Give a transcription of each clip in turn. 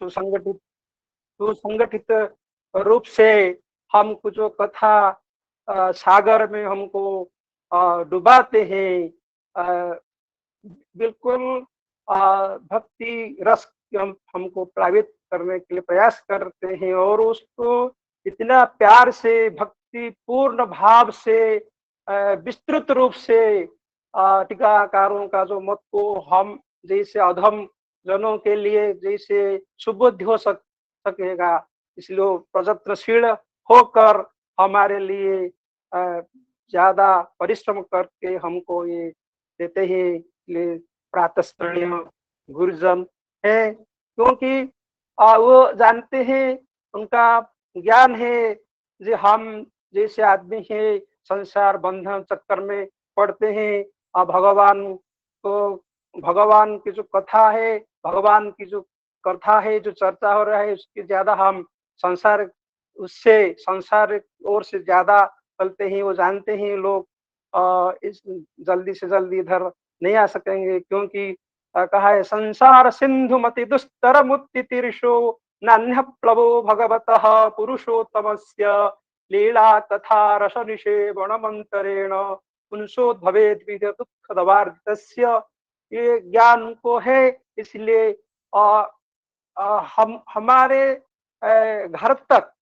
सुसंगठित सुसंगठित रूप से हमको जो कथा सागर में हमको डुबाते हैं, बिल्कुल भक्ति रस की हमको प्लावित करने के लिए प्रयास करते हैं और उसको इतना प्यार से, भक्ति पूर्ण भाव से, विस्तृत रूप से टीकाकारों का जो मत को हम जैसे अधम जनों के लिए जैसे सुबोध हो सकेगा, इसलिए वो प्रयत्नशील होकर हमारे लिए ज्यादा परिश्रम करके हमको ये देते हैं। इसलिए प्रातस्मरणीय गुरुजन है, क्योंकि वो जानते हैं, उनका ज्ञान है जो हम जैसे आदमी है संसार बंधन चक्कर में पड़ते हैं। भगवान को, भगवान की जो कथा है, भगवान की जो कथा है, जो चर्चा हो रहा है, उसकी ज्यादा हम संसार उससे संसार ओर से ज्यादा चलते हैं। वो जानते हैं लोग इस जल्दी से जल्दी इधर नहीं आ सकेंगे, क्योंकि कहा है संसार सिंधु मति दुस्तर मुक्ति तीर्षो नान्य प्लवो भगवतः पुरुषोत्तमस्य लीला कथा रस निषेवण मंत्रेण पुंसोद्भवेद विध दुख दवार्जितस्य। ये ज्ञान को है, इसलिए हम हमारे घर तक,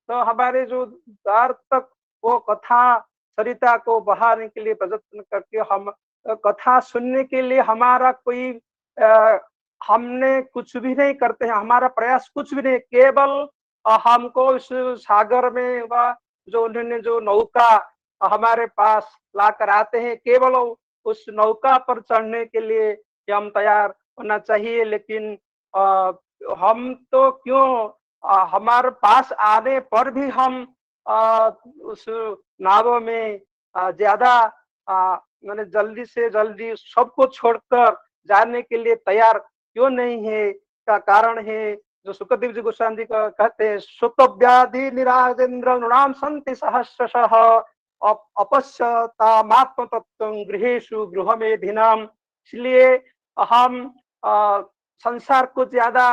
तो हमारे जो द्वार तक वो कथा सरिता को बहाने के लिए प्रयत्न करके हम कथा सुनने के लिए हमारा कोई हमने कुछ भी नहीं करते हैं, हमारा प्रयास कुछ भी नहीं, केवल हमको उस सागर में व जो उन्होंने जो नौका हमारे पास ला कर आते हैं, केवल उस नौका पर चढ़ने के लिए हम तैयार होना चाहिए। लेकिन हम तो क्यों, हमारे पास आने पर भी हम उस नाव में ज्यादा मैंने जल्दी से जल्दी सबको छोड़कर जाने के लिए तैयार क्यों नहीं है? का कारण है जो सुखदेव जी गोस्वामी जी का कहते हैं, सुत व्याधि निराजेन्द्र नृणाम संति सहस्रशः अपश्यतामात्म तत्व गृहेषु गृहमेधिनाम। इसलिए हम संसार को ज्यादा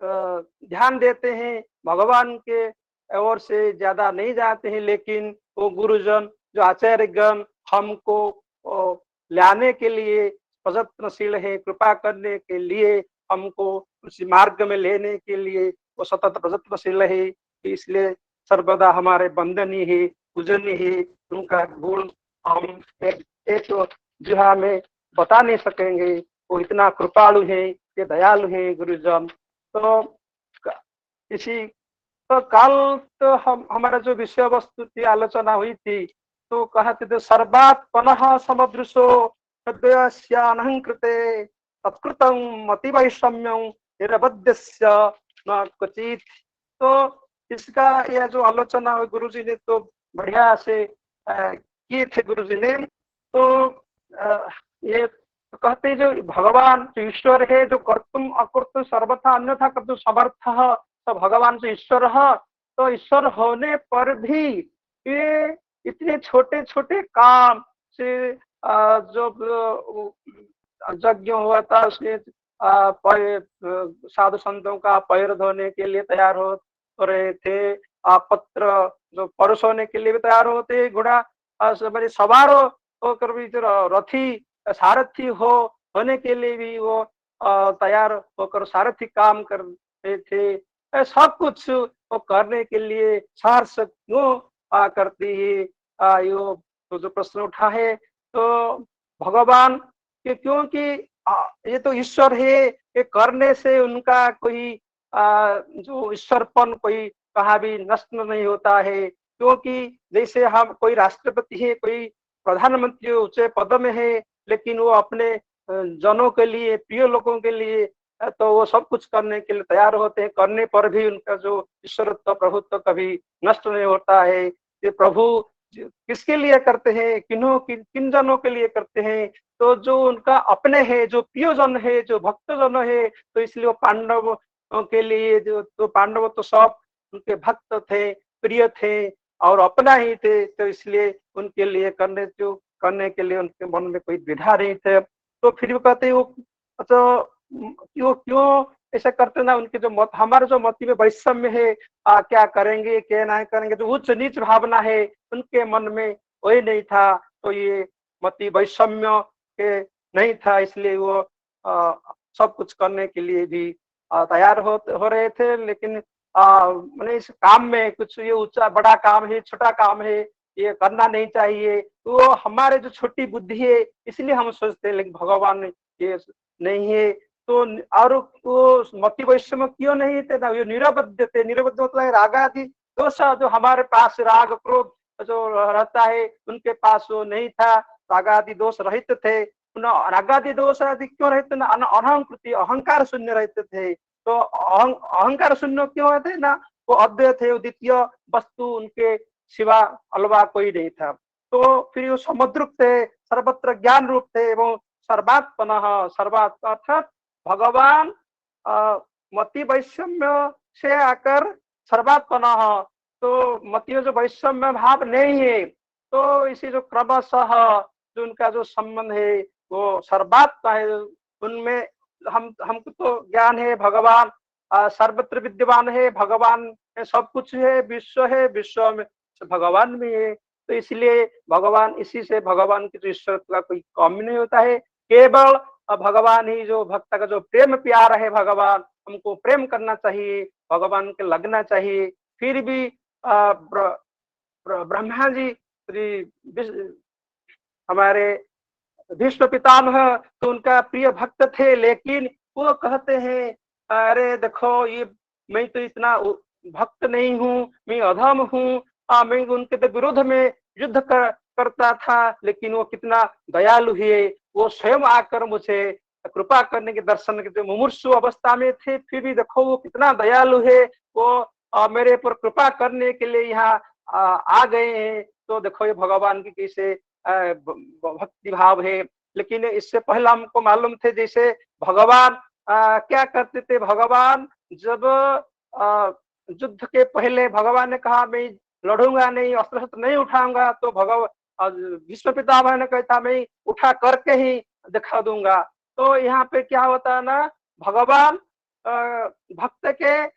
ध्यान देते हैं, भगवान के ओर से ज्यादा नहीं जाते हैं। लेकिन वो गुरुजन जो आचार्यगण हमको लाने के लिए प्रयत्नशील है, कृपा करने के लिए, हमको उसी मार्ग में लेने के लिए वो सतत प्रयत्नशील है। इसलिए सर्वदा हमारे वंदनीय है, पूजनीय है। उनका गुण हम एक तो जो हमें बता नहीं सकेंगे, वो इतना कृपालु है, ये दयालु है गुरुजन। तो इसी तो कल तो हमारा जो विषय वस्तु की आलोचना हुई थी, तो कहते थे सर्वात्मनः समदृशो कृते तत्कृतं मति वैषम्यं निरबध्यस्य न क्वचित्। तो इसका यह जो आलोचना गुरुजी ने तो बढ़िया से किए थे गुरुजी ने। तो ये तो कहते जो भगवान जो ईश्वर है, जो कर्तुम अकर्तुम सर्वथा अन्यथा कर्तुम समर्थः, तो भगवान जो ईश्वर है, तो ईश्वर होने पर भी ये इतने छोटे छोटे काम से जो यज्ञ हुआ था उसमें साधु संतों का पैर धोने के लिए तैयार हो रहे थे, पत्र जो परोसने के लिए भी तैयार होते, घोड़ा मेरे सवार होकर भी जो रथी सारथी होने के लिए भी वो तैयार होकर सारथी काम कर रहे थे। सब कुछ वो करने के लिए साहस क्यों करती है? यो तो जो प्रश्न उठा है, तो भगवान के, क्योंकि ये तो ईश्वर है, ये करने से उनका कोई जो ईश्वरपन कोई कहा भी नष्ट नहीं होता है। क्योंकि जैसे हम कोई राष्ट्रपति है, कोई प्रधानमंत्री ऊंचे पद में है, लेकिन वो अपने जनों के लिए, प्रिय लोगों के लिए तो वो सब कुछ करने के लिए तैयार होते हैं, करने पर भी उनका जो ईश्वरत्व प्रभुत्व कभी नष्ट नहीं होता है। ये प्रभु किसके लिए करते हैं, किन जनों के लिए करते हैं? तो जो उनका अपने है, जो प्रियजन है, जो भक्तजन है, तो इसलिए वो पांडव के लिए, जो तो पांडव तो सब उनके भक्त थे, प्रिय थे और अपना ही थे, तो इसलिए उनके लिए करने के लिए उनके मन में कोई द्विधा नहीं थे। तो फिर वो कहते वो तो क्यों क्यों ऐसा करते ना, उनके जो मत, हमारे जो मति में वैषम्य है, क्या करेंगे क्या नहीं करेंगे, जो उच्च नीच भावना है उनके मन में वही नहीं था। तो ये मति वैषम्य के नहीं था, इसलिए वो सब कुछ करने के लिए भी तैयार हो रहे थे। लेकिन मैंने इस काम में कुछ, ये ऊंचा बड़ा काम है, छोटा काम है, ये करना नहीं चाहिए, तो हमारे जो छोटी बुद्धि है इसलिए हम सोचते हैं, लेकिन भगवान ये नहीं है। तो और वो मति वैषम्य क्यों नहीं थे ना, ये निरबद्ध थे। निरबद्ध मतलब राग आदि दोष जो हमारे पास, राग क्रोध जो रहता है उनके पास वो नहीं था, राग आदि दोष रहित थे। राग आदि दोष आदि क्यों रहते ना, अहंकृति अहंकार शून्य रहते थे। तो अहंकार शून्य क्यों रहते ना, वो अद्वैय थे, वो द्वितीय वस्तु उनके सिवा अलवा कोई नहीं था। तो फिर वो समुद्र थे, सर्वत्र ज्ञान रूप थे, एवं सर्वात्मन, सर्वात्म अर्थात भगवान मति वैषम्य से आकर सर्वात्मन। तो मति में जो वैषम्य भाव नहीं है, तो इसी जो क्रमशः जो उनका जो संबंध है वो सर्वात्मा है, उनमें हमको तो ज्ञान है, भगवान सर्वत्र विद्यमान है, भगवान में सब कुछ है, विश्व में भगवान भी है। तो इसलिए भगवान, इसी से भगवान की जो ईश्वर का कोई कमी नहीं होता है। केवल भगवान ही जो भक्त का जो प्रेम प्यार है, भगवान हमको प्रेम करना चाहिए, भगवान के लगना चाहिए। फिर भी ब्रह्मा जी हमारे भीष्म पितामह तो उनका प्रिय भक्त थे, लेकिन वो कहते हैं अरे देखो, ये मैं तो इतना भक्त नहीं हूँ, मैं अधम हूँ, मैं उनके तो विरोध में युद्ध करता था, लेकिन वो कितना दयालु है, वो स्वयं आकर मुझे कृपा करने के दर्शन के, मुमूर्षु अवस्था में थे, फिर भी देखो वो कितना दयालु है, वो मेरे पर कृपा करने के लिए यहाँ आ गए हैं। तो देखो ये भगवान की कैसे भक्ति भाव है। लेकिन इससे पहले हमको मालूम थे, जैसे भगवान क्या करते थे, भगवान जब युद्ध के पहले भगवान ने कहा मैं लड़ूंगा नहीं, अस्त्र शस्त्र नहीं उठाऊंगा, तो भीष्म पितामह ने कहता मैं उठा करके ही दिखा दूंगा। तो यहाँ पे क्या होता है ना, भगवान भक्त के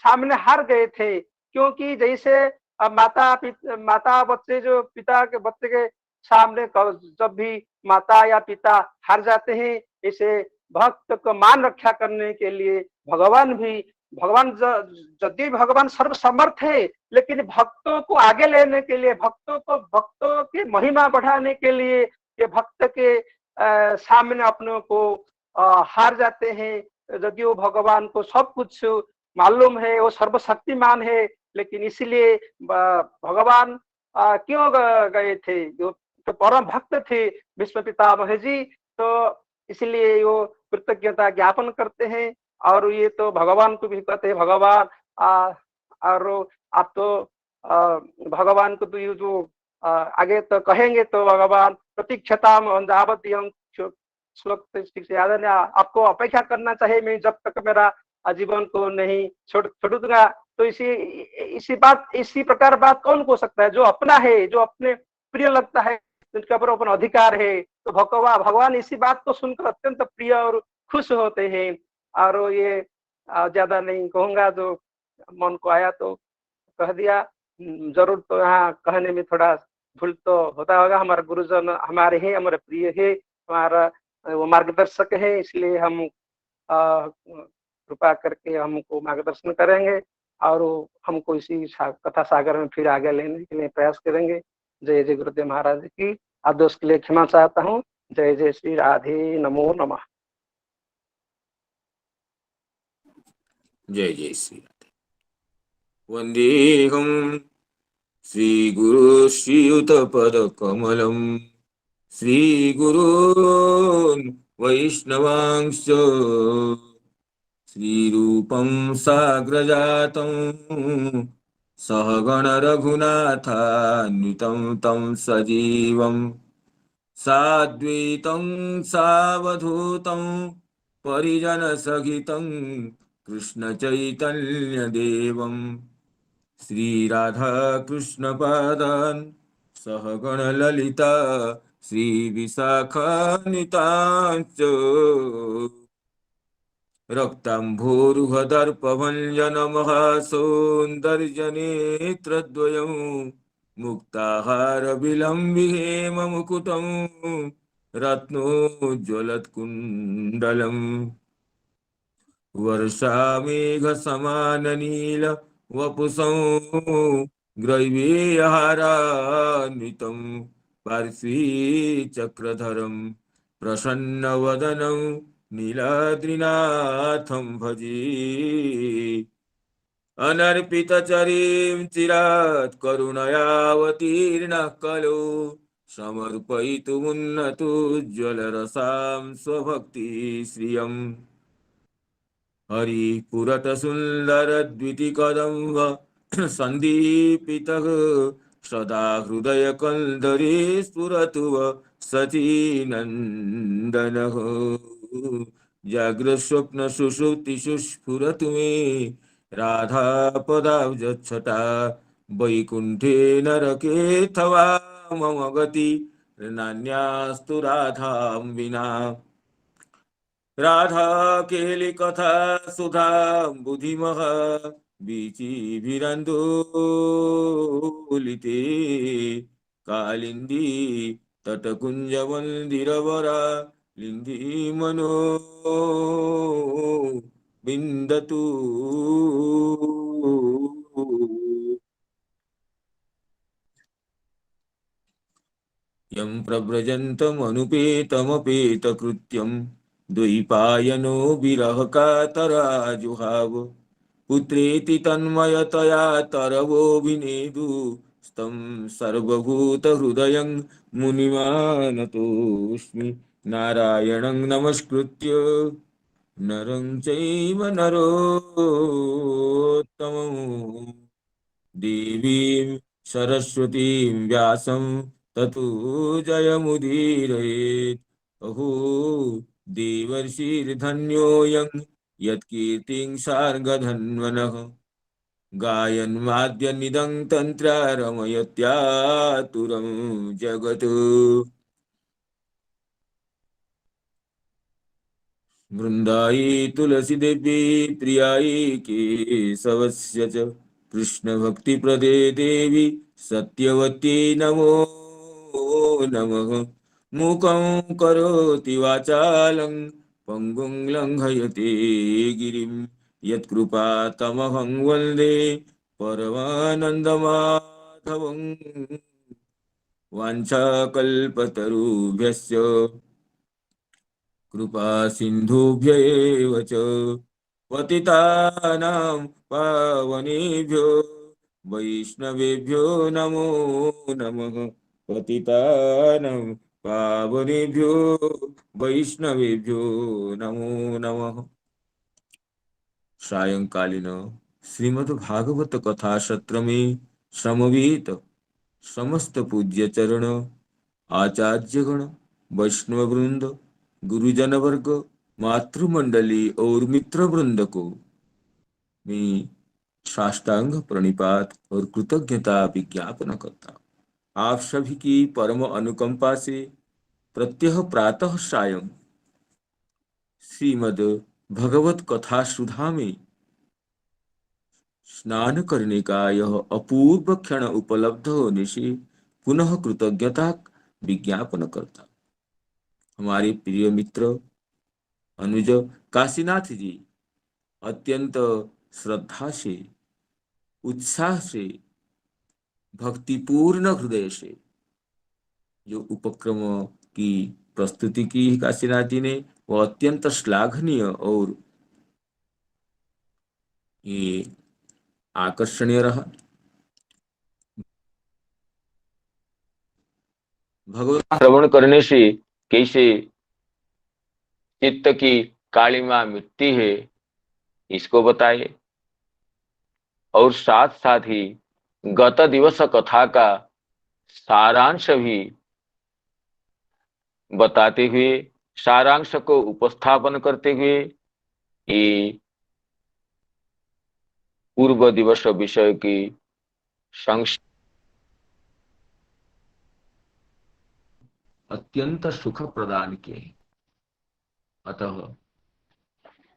सामने हार गए थे, क्योंकि जैसे माता बच्चे, जो पिता के बच्चे के सामने जब भी माता या पिता हार जाते हैं, इसे भक्त को मान रक्षा करने के लिए भगवान यदि भगवान सर्वसमर्थ है, लेकिन भक्तों को आगे लेने के लिए, भक्तों की महिमा बढ़ाने के लिए ये भक्त के सामने अपनों को हार जाते हैं। यदि वो भगवान को सब कुछ मालूम है, वो सर्वशक्तिमान है, लेकिन इसलिए भगवान क्यों गए थे, जो तो परम भक्त थे विश्व पितामह जी, तो इसलिए वो कृतज्ञता ज्ञापन करते हैं। और ये तो भगवान को भी कहते हैं, भगवान और आप तो भगवान को तो ये जो आगे तो कहेंगे, तो भगवान प्रतीक्षताम अंधावती श्लोक ठीक से याद है ना, आपको अपेक्षा करना चाहिए, मैं जब तक मेरा जीवन को नहीं छोड़ दूंगा। तो इसी प्रकार बात कौन हो सकता है, जो अपना है, जो अपने प्रिय लगता है, जिनके ऊपर अपना अधिकार है। तो भगवान इसी बात को सुनकर अत्यंत प्रिय और खुश होते हैं। और ये ज्यादा नहीं कहूंगा, जो मन को आया तो कह दिया। जरूर तो यहाँ कहने में थोड़ा भूल तो होता होगा, हमारे गुरुजन हमारे हैं, हमारे प्रिय है, हमारा वो मार्गदर्शक है, इसलिए हम कृपा करके हमको मार्गदर्शन करेंगे और हमको इसी कथा सागर में फिर आगे लेने के लिए प्रयास करेंगे। जय जय गुरुदेव महाराज की। आदोष के लिए क्षमा चाहता हूँ। जय जय श्री राधे, नमो नमः। जय जय श्री राधे। वंदेहम श्री गुरु श्रीयुत पद कमलम श्री गुरून् वैष्णवांश्च श्रीरूपं साग्रजातं सहगण रघुनाथान्वितं तं सजीवं साद्वैतं सावधूतं परिजनसहितं कृष्णचैतन्यदेवं श्रीराधाकृष्णपादान् सहगण ललिता श्रीविशाखान्वितांश्च रक्ताम्भोरुहदर्पभञ्जनमहासौन्दर्यनेत्रद्वयं मुक्ताहारविलम्बिहेम मुकुटं रत्नोज्ज्वलत्कुण्डलम् वर्षामेघसमाननील वपुसं ग्रैवेयहारान्वितं पार्श्वी चक्रधरं प्रसन्नवदनं नीलाद्रिनाथं भजे। अनर्पितचरीं चिरात् करुणयावतीर्णः कलो समर्पयितुमुन्नतोज्ज्वलरसां स्वभक्तिश्रियम् हरिपुरतसुन्दरद्वितिकदम्ब सन्दीपितः सदा हृदयकल्दरे स्फुरतु वः सचीनन्दनः जाग्रत्स्वप्नसुषुप्तिषु स्फुरतु मे राधापदाब्जच्छटा वैकुण्ठे नरकेऽथवा मम गति नान्यास्तु राधां विना। राधा केली कथा सुधा बुधिमः बीचिभिरन्दोलिते कालिन्दी तटकुञ्जमन्दिरवरा लिन्दी मनो बिन्दतु। यं प्रव्रजन्तमनुपेतमपेतकृत्यं द्वैपायनो विरहकातराजुहाव पुत्रेति तन्मयतया तरवोऽभिनेदु स्तं सर्वभूतहृदयं मुनिमानतोऽस्मि नारायणं नमस्कृत्य नरं चैव नरोत्तमम् देवीं सरस्वतीं व्यासं ततो जयमुदीरयेत्। अहो देवर्षिर्धन्योऽयं यत्कीर्तिं सार्गधन्वनः गायन्माद्यनिदं तन्त्रा रमयत्यातुरं जगत्। वृन्दायै तुलसीदेवी प्रियायै केशवस्य च कृष्णभक्तिप्रदे देवी सत्यवत्यै नमो नमः। मूकं करोति वाचालं पङ्गुं लङ्घयते गिरिं यत्कृपातमहं वन्दे परमानन्दमाधवं। वाञ्छाकल्पतरुभ्यश्च कृपा सिन्धुभ्य एव च पतितानां पावनेभ्यो वैष्णवेभ्यो नमो नमः। पतितानां पावनेभ्यो वैष्णवेभ्यो नमो नमः। सायंकालीन श्रीमद् भागवत कथा सत्र में समवेत समस्त पूज्य चरण आचार्यगण वैष्णव वृंद गुरुजन वर्ग मातृमंडली और मित्र वृंद को मैं साष्टांग प्रणिपात और कृतज्ञता विज्ञापन करता हूँ। आप सभी की परम अनुकंपा से प्रत्यह प्रातः सायं श्रीमद् भगवत कथा सुधा में स्नान करने का यह अपूर्व क्षण उपलब्ध होने से पुनः कृतज्ञता विज्ञापन करता। हमारे प्रिय मित्र अनुज काशीनाथ जी अत्यंत श्रद्धा से उत्साह से भक्तिपूर्ण हृदय से जो उपक्रम की प्रस्तुति की काशीनाथ जी ने वो अत्यंत श्लाघनीय और ये आकर्षणीय रहा। भगवत श्रवण करने से कैसे चित्त की कालिमा मिटती है इसको बताए और साथ साथ ही गत दिवस कथा का सारांश भी बताते हुए सारांश को उपस्थापन करते हुए ये पूर्व दिवस विषय की संक्षिप्त अत्यंत सुख प्रदान किए। अतः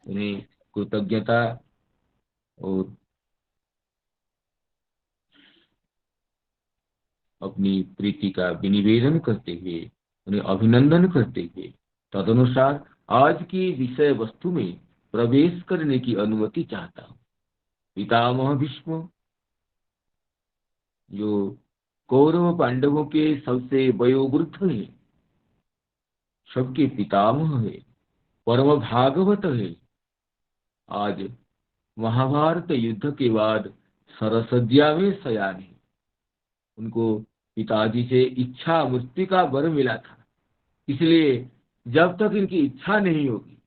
उन्हें कृतज्ञता और अपनी प्रीति का विनिवेदन करते हुए, उन्हें अभिनंदन करते हुए, तदनुसार आज की विषय वस्तु में प्रवेश करने की अनुमति चाहता हूँ। पितामह भीष्म, जो कौरव पांडवों के सबसे वयोवृद्ध हैं, सबके पितामह है, परम भागवत है, आज महाभारत युद्ध के बाद सरसज्जा में शयान है। उनको पिताजी से इच्छा मृत्यु का वर मिला था, इसलिए जब तक इनकी इच्छा नहीं होगी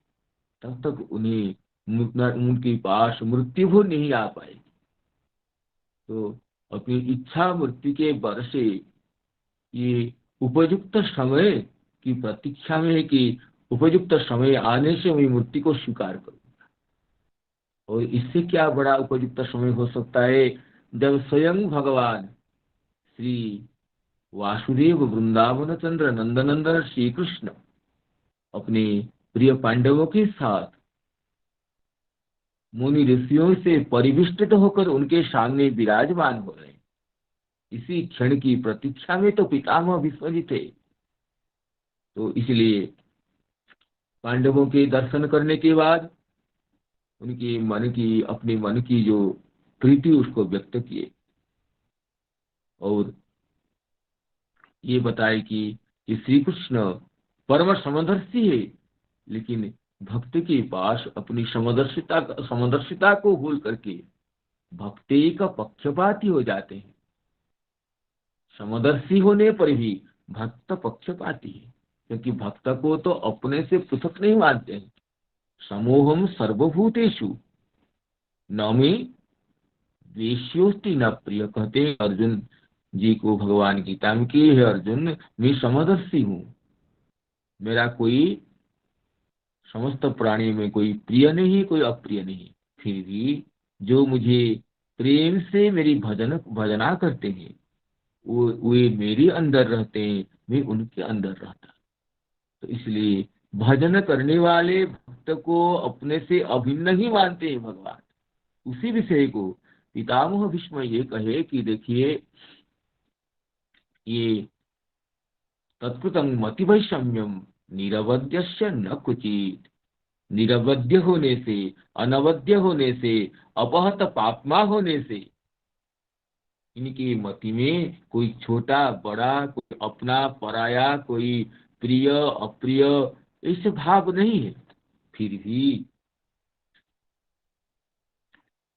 तब तक उन्हें उनके पास मृत्यु भी नहीं आ पाएगी। तो अपनी इच्छा मृत्यु के वर से ये उपयुक्त समय की प्रतीक्षा में है कि उपयुक्त समय आने से मैं मृत्यु को स्वीकार करूं। और इससे क्या बड़ा उपयुक्त समय हो सकता है, जब स्वयं भगवान श्री वासुदेव वृंदावन चंद्र नंदनंदन श्री कृष्ण अपने प्रिय पांडवों के साथ मुनि ऋषियों से परिविष्टित होकर उनके सामने विराजमान हो रहे हैं। इसी क्षण की प्रतीक्षा में तो पितामह भीष्म जी थे। तो इसलिए पांडवों के दर्शन करने के बाद उनके मन की, अपने मन की जो प्रीति उसको व्यक्त किए और ये बताए कि ये श्री कृष्ण परम समदर्शी है, लेकिन भक्त के पास अपनी समदर्शिता को भूल करके भक्ति का पक्षपाती हो जाते हैं। समदर्शी होने पर भी भक्त पक्षपाती है, क्योंकि भक्त को तो अपने से पृथक नहीं मानते हैं। समोहम सर्वभूतेषु न मे द्वेष्योस्ति न प्रिय, कहते हैं अर्जुन जी को भगवान गीता में कि हे अर्जुन, मैं समदर्शी हूँ, मेरा कोई समस्त प्राणी में कोई प्रिय नहीं, कोई अप्रिय नहीं। फिर भी जो मुझे प्रेम से मेरी भजना करते हैं, वो वे मेरे अंदर रहते हैं, मैं उनके अंदर रहता। तो इसलिए भजन करने वाले भक्त को अपने से अभिन्न ही मानते हैं भगवान। उसी विषय को पितामह भीष्म ये कहे कि देखिए, ये तत्कृतं मति वैषम्यम निरवध्यस्य न कुचित, निरवध्य होने से, अनवध्य होने से, अपहत पापमा होने से इनकी मति में कोई छोटा बड़ा, कोई अपना पराया, कोई प्रिय अप्रिय ऐसे भाव नहीं है। फिर भी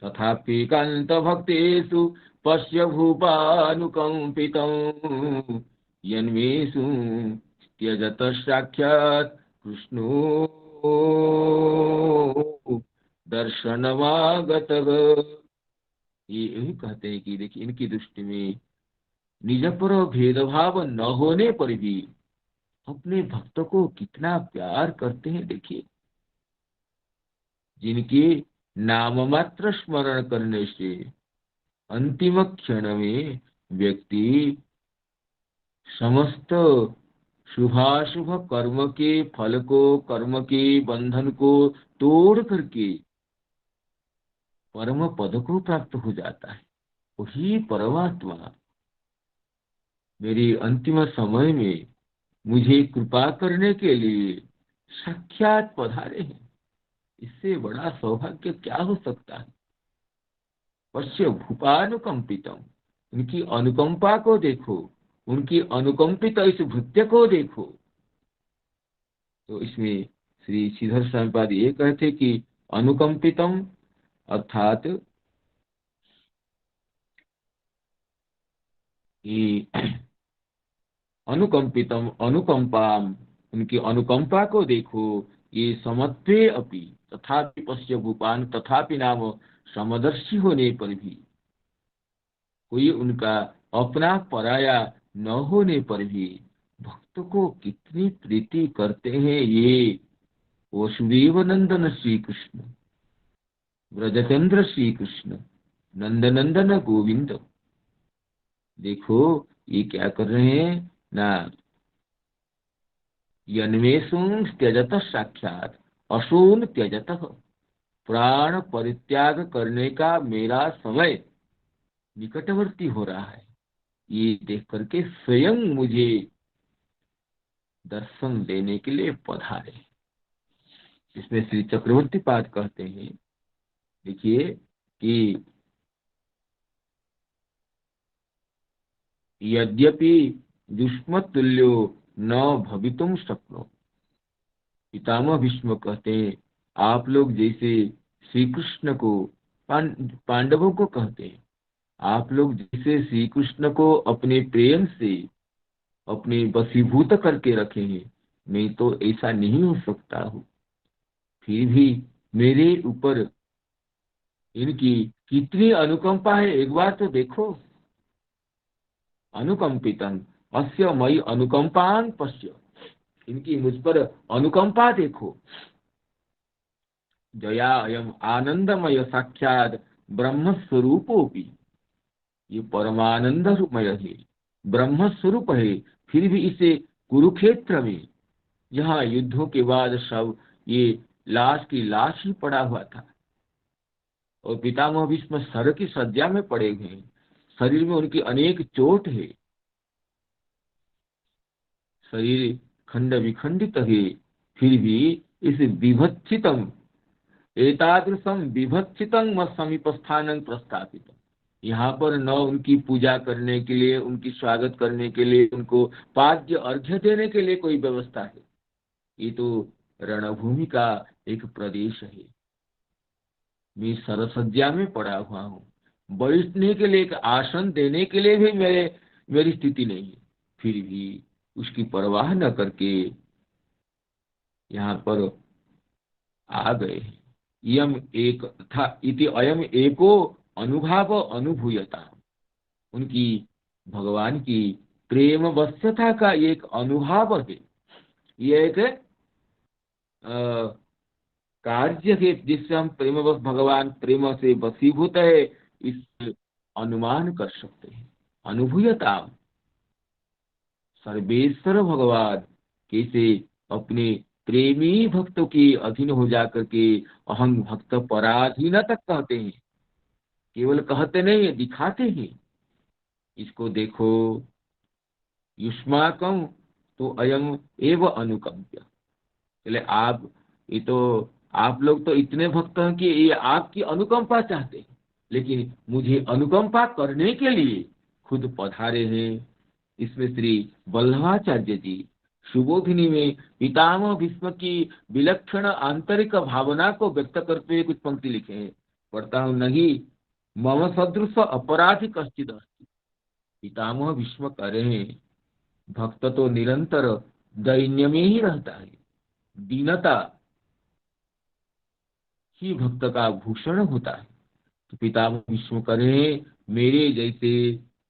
तथापि कांत भक्तेषु पश्य भूपानुकंपितं यन्मेषु त्यजत साक्षात् कृष्णो दर्शनमागतः। ये यही कहते हैं कि देखिए, इनकी दृष्टि में निज पर भेदभाव न होने पर भी अपने भक्त को कितना प्यार करते हैं। देखिए, जिनके नाम मात्र स्मरण करने से अंतिम क्षण में व्यक्ति समस्त शुभाशुभ कर्म के फल को, कर्म के बंधन को तोड़ करके परम पद को प्राप्त हो जाता है। वही परमात्मा मेरी अंतिम समय में मुझे कृपा करने के लिए साक्षात पधारे हैं। इससे बड़ा सौभाग्य क्या हो सकता है। पश्य भूपानुकंपितम, उनकी अनुकंपा को देखो, उनकी अनुकंपित इस भृत्य को देखो। तो इसमें श्री श्रीधर स्वामीपाद ये कहते कि अनुकंपितम अर्थात कि अनुकंपितम अनुकंपाम, उनकी अनुकंपा को देखो। ये समत्वे अपि तथापि पश्य भूपान, तथापि नाम समदर्शी होने पर भी, कोई उनका अपना पराया न होने पर भी भक्त को कितनी प्रीति करते हैं। ये वसुदेव नंदन श्री कृष्ण, ब्रजचंद्र श्री कृष्ण, नंदनंदन गोविंद, देखो ये क्या कर रहे हैं ना, यन्मेषुं त्यजत साक्षात असून त्यजत, प्राण परित्याग करने का मेरा समय निकटवर्ती हो रहा है, ये देख करके स्वयं मुझे दर्शन देने के लिए पधारे। इसमें श्री चक्रवर्ती पाद कहते हैं, देखिए कि यद्यपि दुष्म तुल्यो न भवितुम शक्नो। पितामह भीष्म कहते हैं, आप लोग जैसे श्री कृष्ण को पांडवों को कहते हैं, आप लोग जैसे श्री कृष्ण को अपने प्रेम से अपने वशीभूत करके रखे हैं, मैं तो ऐसा नहीं हो सकता हूँ। फिर भी मेरे ऊपर इनकी कितनी अनुकंपा है, एक बार तो देखो। अनुकंपितम अस्य मयि अनुकंपान पश्य, इनकी मुझ पर अनुकंपा देखो। जया अयम आनंदमय साक्षात ब्रह्म स्वरूपोपि, ये परमानंदमय है, ब्रह्म स्वरूप है। फिर भी इसे कुरुक्षेत्र में, जहाँ युद्धों के बाद सब ये लाश की लाश ही पड़ा हुआ था, और पितामह भीष्म सर की सज्जा में पड़े हुए हैं, शरीर में उनकी अनेक चोट है, शरीर खंड विखंडित है, फिर भी इस विभत्सितम एतादृशम विभत्सितम समीपस्थानं प्रस्थापित, यहाँ पर न उनकी पूजा करने के लिए, उनकी स्वागत करने के लिए, उनको पाद्य अर्घ्य देने के लिए कोई व्यवस्था है। ये तो रणभूमि का एक प्रदेश है, मैं सरसज्जा में पड़ा हुआ हूँ, बैठने के लिए एक आसन देने के लिए भी मेरी स्थिति नहीं है, फिर भी उसकी परवाह न करके यहाँ पर आ गए। यम एक था इति अयम एको अनुभाव अनुभूयता, उनकी भगवान की प्रेम वश्यता का एक अनुभाव है, ये एक कार्य है जिससे हम भगवान प्रेम से वशीभूत है, इस अनुमान कर सकते हैं। अनुभूयता, सर्वेश्वर भगवान कैसे अपने प्रेमी भक्तों के अधीन हो जाकर के अहम भक्त पराधीन तक कहते हैं, केवल कहते नहीं है, दिखाते हैं। इसको देखो, युष्माकम तो अयम एव अनुकंप्य, चले आप, ये तो आप लोग तो इतने भक्त हैं कि ये आपकी अनुकंपा चाहते हैं, लेकिन मुझे अनुकंपा करने के लिए खुद पधारे हैं। इसमें श्री वल्लभाचार्य जी सुबोधिनी में पितामह भीष्म की विलक्षण आंतरिक भावना को व्यक्त करते हुए कुछ पंक्ति लिखे हैं, पढ़ता हूं। नहीं मम सदृश अपराधी कश्चिद अस्ति, पितामह भीष्म कह रहे हैं, भक्त तो निरंतर दैन्य में ही रहता है, दीनता ही भक्त का भूषण होता है। तो पितामह भीष्म कह रहे हैं, मेरे जैसे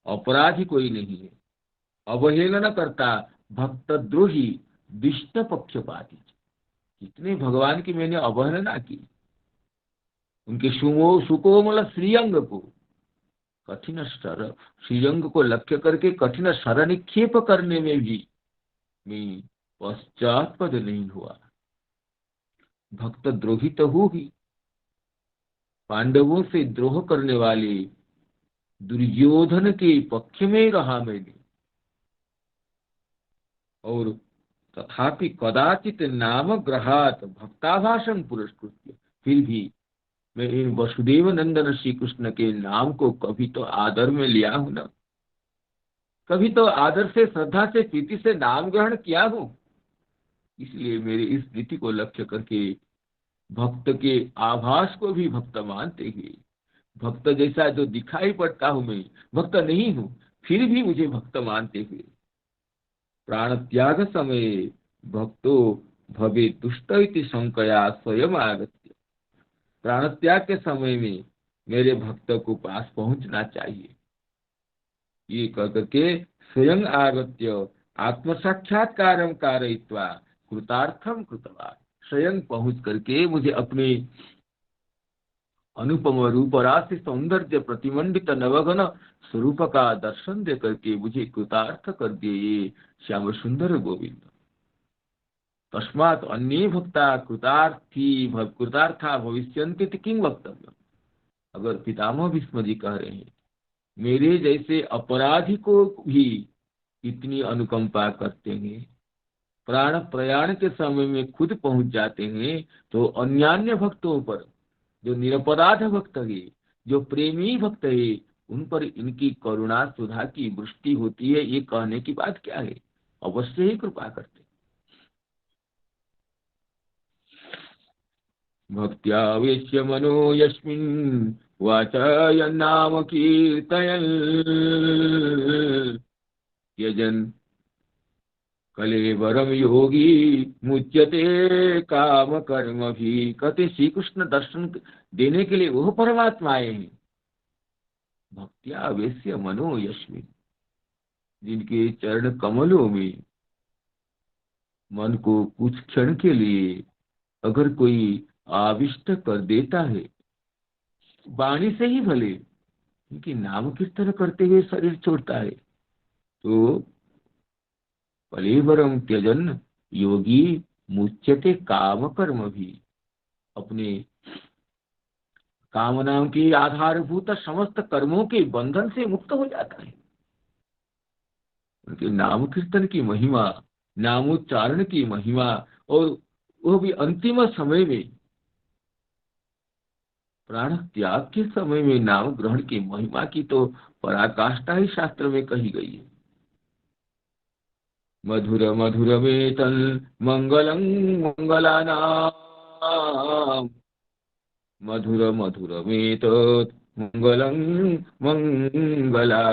अपराधी कोई नहीं है, अवहेलना करता, भक्त द्रोही, दुष्ट पक्षपाती, कितने भगवान की मैंने अवहेलना की, उनके सुकोमल श्रीअंग को, कठिन स्तर श्रीअंग को लक्ष्य करके कठिन स्तर निक्षेप करने में भी मैं पश्चात्पद नहीं हुआ। भक्त द्रोही तो हो ही, पांडवों से द्रोह करने वाले दुर्योधन के पक्ष में रहा मैंने, और तथापि कदाचित नाम ग्रहात भक्ताभाषण पुरस्कृत्य, फिर भी मैं इन वसुदेव नंदन श्री कृष्ण के नाम को कभी तो आदर में लिया हूं ना, कभी तो आदर से, श्रद्धा से, प्रीति से नाम ग्रहण किया हूं। इसलिए मेरी इस स्थिति को लक्ष्य करके भक्त के आभास को भी भक्त मानते हुए, भक्त जैसा जो दिखाई पड़ता हूं मैं भक्त नहीं हूं, फिर भी मुझे भक्त मानते हुए प्राण त्याग समय भक्तो भवे दुष्ट इति शंकया स्वयं आगत्य, प्राण त्याग के समय में मेरे भक्त को पास पहुंचना चाहिए, ये कह करके स्वयं आगत्य आत्म साक्षात्कारम कारयित्वा कृतार्थम कृतवान, स्वयं पहुंच करके मुझे अपने अनुपम रूप राशि सौंदर्य प्रतिमंडित नवघन स्वरूप का दर्शन दे करके मुझे कृतार्थ कर दिए श्याम सुंदर गोविंद। तस्मात् अन्ये भक्ता कृतार्था भविष्यन्ति इति किं वक्तव्यम्। अगर पितामह भीष्म जी कह रहे हैं मेरे जैसे अपराधी को भी इतनी अनुकंपा करते हैं, प्राण प्रयाण के समय में खुद पहुंच जाते हैं, तो अन्यान्य भक्तों पर, जो निरपराध भक्त है, जो प्रेमी भक्त है, उन पर इनकी करुणा सुधा की वृष्टि होती है, ये कहने की बात क्या है। अवश्य ही कृपा करते। भक्त्यावेश्य मनो यस्मिन् वाचायन्नाम कीर्तयन् यजन् कलेवरम योगी मुच्यते काम कर्म भी। कहते श्री कृष्ण दर्शन देने के लिए वो परमात्मा आए हैं। भक्त्यावेश्य मनो यस्मिन्, जिनके चरण कमलों में मन को कुछ क्षण के लिए अगर कोई आविष्ट कर देता है, वाणी से ही भले, क्योंकि नाम कीर्तन करते हुए शरीर छोड़ता है, तो कलेवरम त्यजन योगी मुच्यते काम कर्म भी, अपने कामनाओं के आधारभूत समस्त कर्मों के बंधन से मुक्त हो जाता है। उनके नाम कीर्तन की महिमा, नामोच्चारण की महिमा, और वो भी अंतिम समय में, प्राण त्याग के समय में नाम ग्रहण की महिमा की तो पराकाष्ठा ही शास्त्र में कही गई है। मधुर मधुर वेतल मंगलं मंगलानाम, मधुर मधुर वेतत् मंगलं मंगलानाम।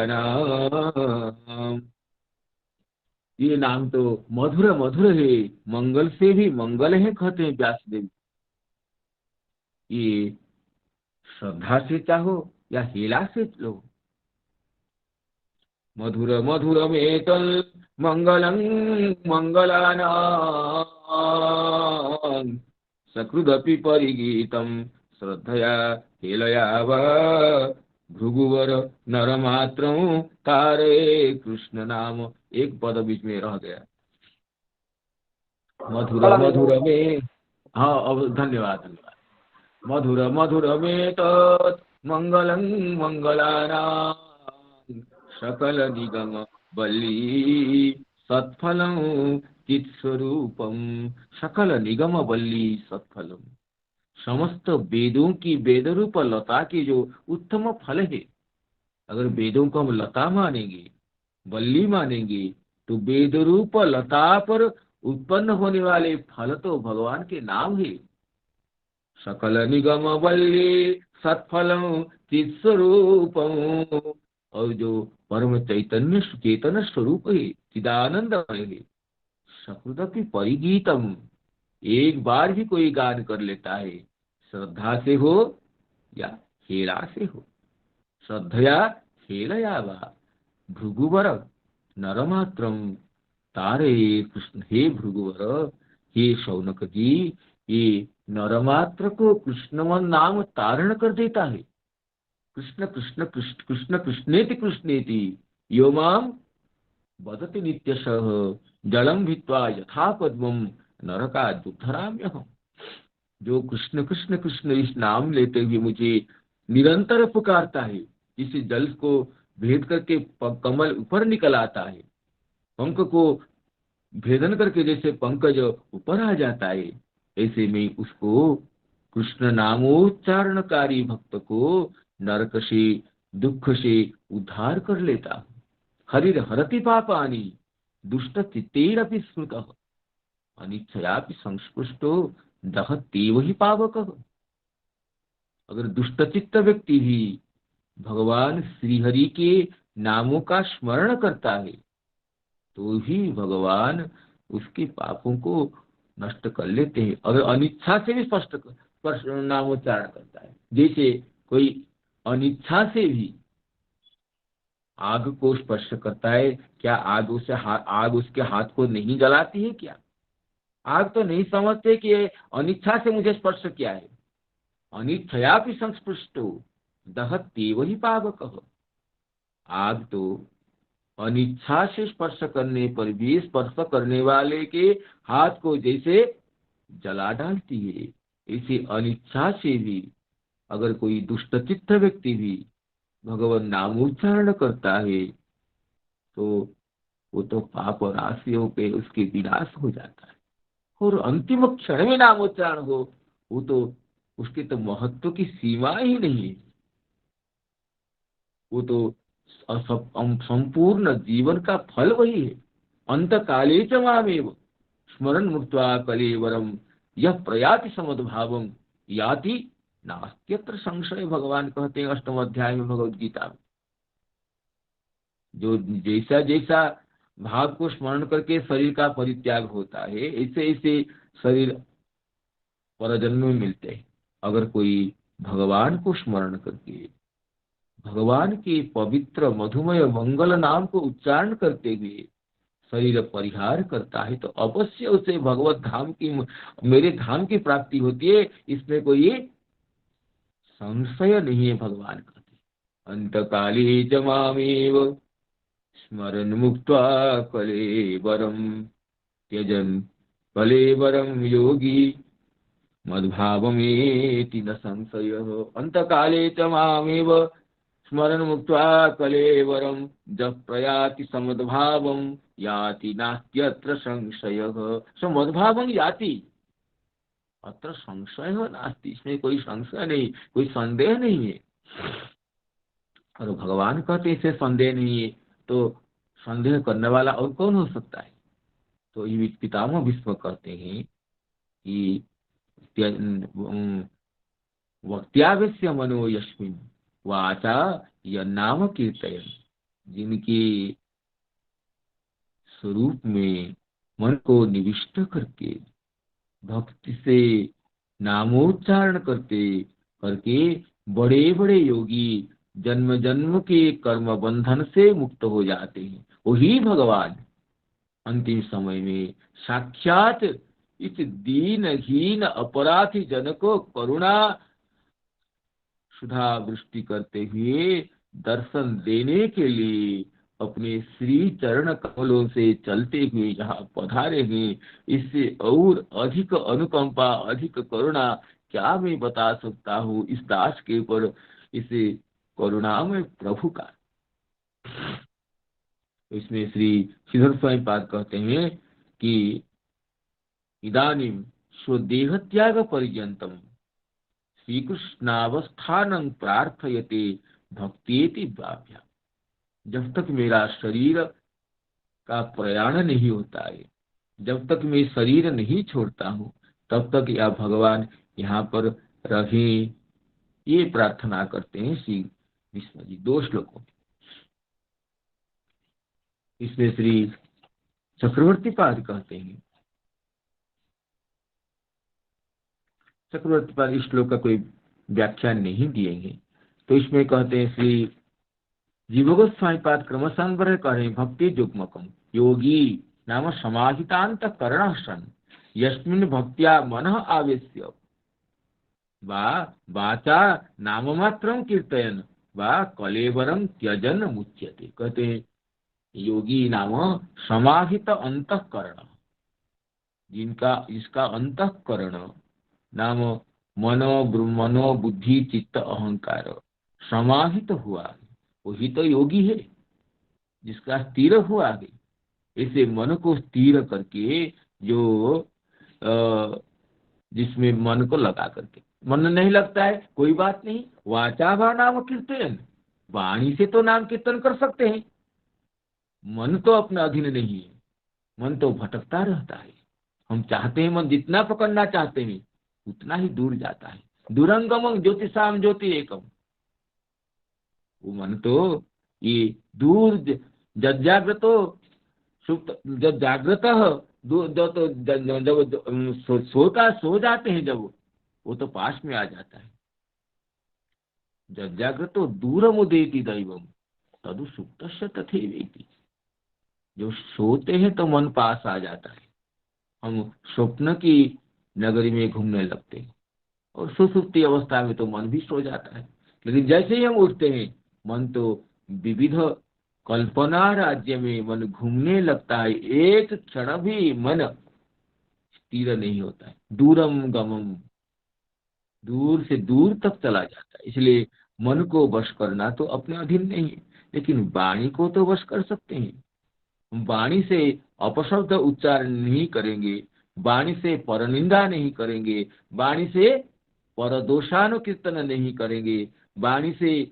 ये नाम तो मधुर मधुर है, मंगल से भी मंगल है, कहते हैं व्यासदेव। ये श्रद्धा से चाहो या हेला से लो। मधुर मधुर मेतल मंगलं मंगलानां सकृदपि परिगीतं श्रद्धया हेलया वा भृगुवर नरमात्रं तारे कृष्ण नाम। एक पद बीच में रह गया। मधुर मधुर में, हाँ अब धन्यवाद धन्यवाद। मधुर मधुर में तत् मंगलं मंगलानां सकल निगम बल्ली सत्फलं चित्स्वरूपम। सकल निगम बल्ली सत्फलम, समस्त वेदों की वेद रूप लता के जो उत्तम फल है। अगर वेदों को हम लता मानेंगे, बल्ली मानेंगे, तो वेद रूप लता पर उत्पन्न होने वाले फल तो भगवान के नाम है। सकल निगम बल्ली सत्फलम चित्स्वरूपम, और जो परम चैतन्य चेतन स्वरूप है, चिदानंदमय है। सकृदपि परिगीतम, एक बार भी कोई गान कर लेता है, श्रद्धा से हो या हेला से हो। श्रद्धया हेलया वा भृगुवर नरमात्रम तारे कृष्ण। हे भृगुवर, हे शौनक जी, ये नरमात्र को कृष्णवन नाम तारण कर देता है। कृष्ण कृष्ण कृष्ण कृष्ण कृष्णेति कृष्णेति यो माम वदति नित्यशः जलम भित्वा यथा पद्मम नरकादुद्धराम्यहम्। जो कृष्ण कृष्ण कृष्ण इस नाम लेते हुए मुझे निरंतर पुकारता है, जिस जल को भेद करके कमल ऊपर निकल आता है, पंख को भेदन करके जैसे पंकज ऊपर आ जाता है, ऐसे में उसको कृष्ण नामोच्चारणकारी भक्त को नरक से, दुख से उद्धार कर लेता हूँ। हरिर हरति पापानि दुष्ट चित्तेरपि स्मृतः अनिच्छयापि संस्पृष्टो दहत्येव हि पावकः। अगर दुष्टचित्त व्यक्ति भी भगवान श्रीहरि के नामों का स्मरण करता है, तो ही भगवान उसके पापों को नष्ट कर लेते हैं। अगर अनिच्छा से भी स्पष्ट नामोच्चारण करता है, जैसे कोई अनिच्छा से भी आग को स्पर्श करता है, क्या आग आग उसके हाथ को नहीं जलाती है क्या? आग तो नहीं समझते कि ये अनिच्छा से मुझे स्पर्श किया है। अनिच्छयापि संस्पृष्टो दहत्येव हि पावकः। आग तो अनिच्छा से स्पर्श करने पर भी स्पर्श करने वाले के हाथ को जैसे जला डालती है, इसी अनिच्छा से भी अगर कोई दुष्टचित्त व्यक्ति भी भगवान नाम उच्चारण करता है तो वो तो पाप राशि होके उसके विनाश हो जाता है। और अंतिम क्षण में नाम उच्चारण हो, वो तो उसके तो महत्व की सीमा ही नहीं है। वो तो संपूर्ण जीवन का फल वही है। अंत काले च मामेव स्मरण मुक्त्वा कलेवरम यह प्रयाति समद्भावम याति नास्त्यत्र संशय। भगवान कहते हैं अष्टम अध्याय में भगवद गीता में, जो जैसा जैसा भाव को स्मरण करके शरीर का परित्याग होता है, ऐसे ऐसे शरीर परजन्म में मिलते हैं। अगर कोई भगवान को स्मरण करके भगवान के पवित्र मधुमय मंगल नाम को उच्चारण करते हुए शरीर परिहार करता है तो अवश्य उसे भगवत धाम की, मेरे धाम की प्राप्ति होती है, इसमें कोई संशय नहीं है। भगवान कहते अंत काले च मामेव स्मरन् मुक्त्वा कलेवरम त्यजन कलेवरम योगी मद्भावमेति न संशयः। अंत काले च मामेव स्मरण मुक्त्वा कलेवरम जब प्रयाति समद्भावम याति नास्त्यत्र संशयः। सो मद्भावम याति, अत्र संशय नास्ति, इसमें कोई संशय नहीं, कोई संदेह नहीं है। और भगवान कहते इसे संदेह नहीं है तो संदेह करने वाला और कौन हो सकता है। तो ये पितामह भीष्म कहते हैं कि वक्त्यावेश्य मनो यस्मिन् वाचा यह नाम कीर्तयन्, जिनके स्वरूप में मन को निविष्ट करके भक्ति से नामोच्चारण करते करके बड़े बड़े योगी जन्म जन्म के कर्म बंधन से मुक्त हो जाते हैं, वही भगवान अंतिम समय में साक्षात इस दीनहीन अपराधी जन को करुणा सुधा वृष्टि करते हुए दर्शन देने के लिए अपने श्री चरण कमलों से चलते हुए यहाँ पधारे हैं। इससे और अधिक अनुकंपा, अधिक करुणा क्या मैं बता सकता हूँ इस दास के ऊपर, इसे करुणामय प्रभु का। इसमें श्री श्रीधर स्वामी पाद कहते हैं कि इदानीं स्वदेह त्याग पर्यंतम श्री कृष्णावस्थानं प्रार्थयते भक्तियेति भाव्या। जब तक मेरा शरीर का प्रयाण नहीं होता है, जब तक मैं शरीर नहीं छोड़ता हूँ, तब तक यह भगवान यहाँ पर रहे, ये प्रार्थना करते हैं श्री विष्णु जी 2 श्लोकों में। इसमें श्री चक्रवर्ती पाद कहते हैं, चक्रवर्ती पाद इस श्लोक का कोई व्याख्यान नहीं दिएंगे, तो इसमें कहते हैं श्री जीवगोस्वामी पाद क्रमशः करें भक्ति जुग्मकम योगी नाम समाहितांत करण सन यस्मिन् भक्त्या मनः आवेश्य वाचा नाम मात्रम कीर्तयन वा कलेवरम त्यजन मुच्यते। कहते हैं योगी नाम समाहित अंतःकरण, जिनका इसका अंतःकरण नाम मनो बुद्धि चित्त अहंकार समाहित हुआ है, वही तो योगी है, जिसका स्थिर हुआ है। ऐसे मन को स्थिर करके जो जिसमें मन को लगा करके, मन नहीं लगता है कोई बात नहीं, वाचा भा नाम कीर्तन, वाणी से तो नाम कीर्तन कर सकते हैं। मन तो अपना अधीन नहीं है, मन तो भटकता रहता है। हम चाहते हैं, मन जितना पकड़ना चाहते हैं उतना ही दूर जाता है। दूरंगम ज्योतिषाम ज्योति एकम, वो मन तो ये दूर जब जागृतो सुप्त, जब जागृत जब सो जाते हैं, जब वो तो पास में आ जाता है। जब जागृतो दूर मुदेति दैवम तदु सुप्त तथैवेति, जो सोते हैं तो मन पास आ जाता है। हम स्वप्न की नगरी में घूमने लगते हैं और सुसुप्ति अवस्था में तो मन भी सो जाता है, लेकिन जैसे ही हम उठते हैं मन तो विविध कल्पना राज्य में मन घूमने लगता है, एक क्षण भी मन स्थिर नहीं होता है। दूरम गमम, दूर से दूर तक चला जाता है। इसलिए मन को वश करना तो अपने अधीन नहीं है, लेकिन वाणी को तो वश कर सकते हैं। वाणी से अपशब्द उच्चारण नहीं करेंगे, वाणी से परनिंदा नहीं करेंगे, वाणी से परदोषानुकीर्तन नहीं करेंगे, वाणी से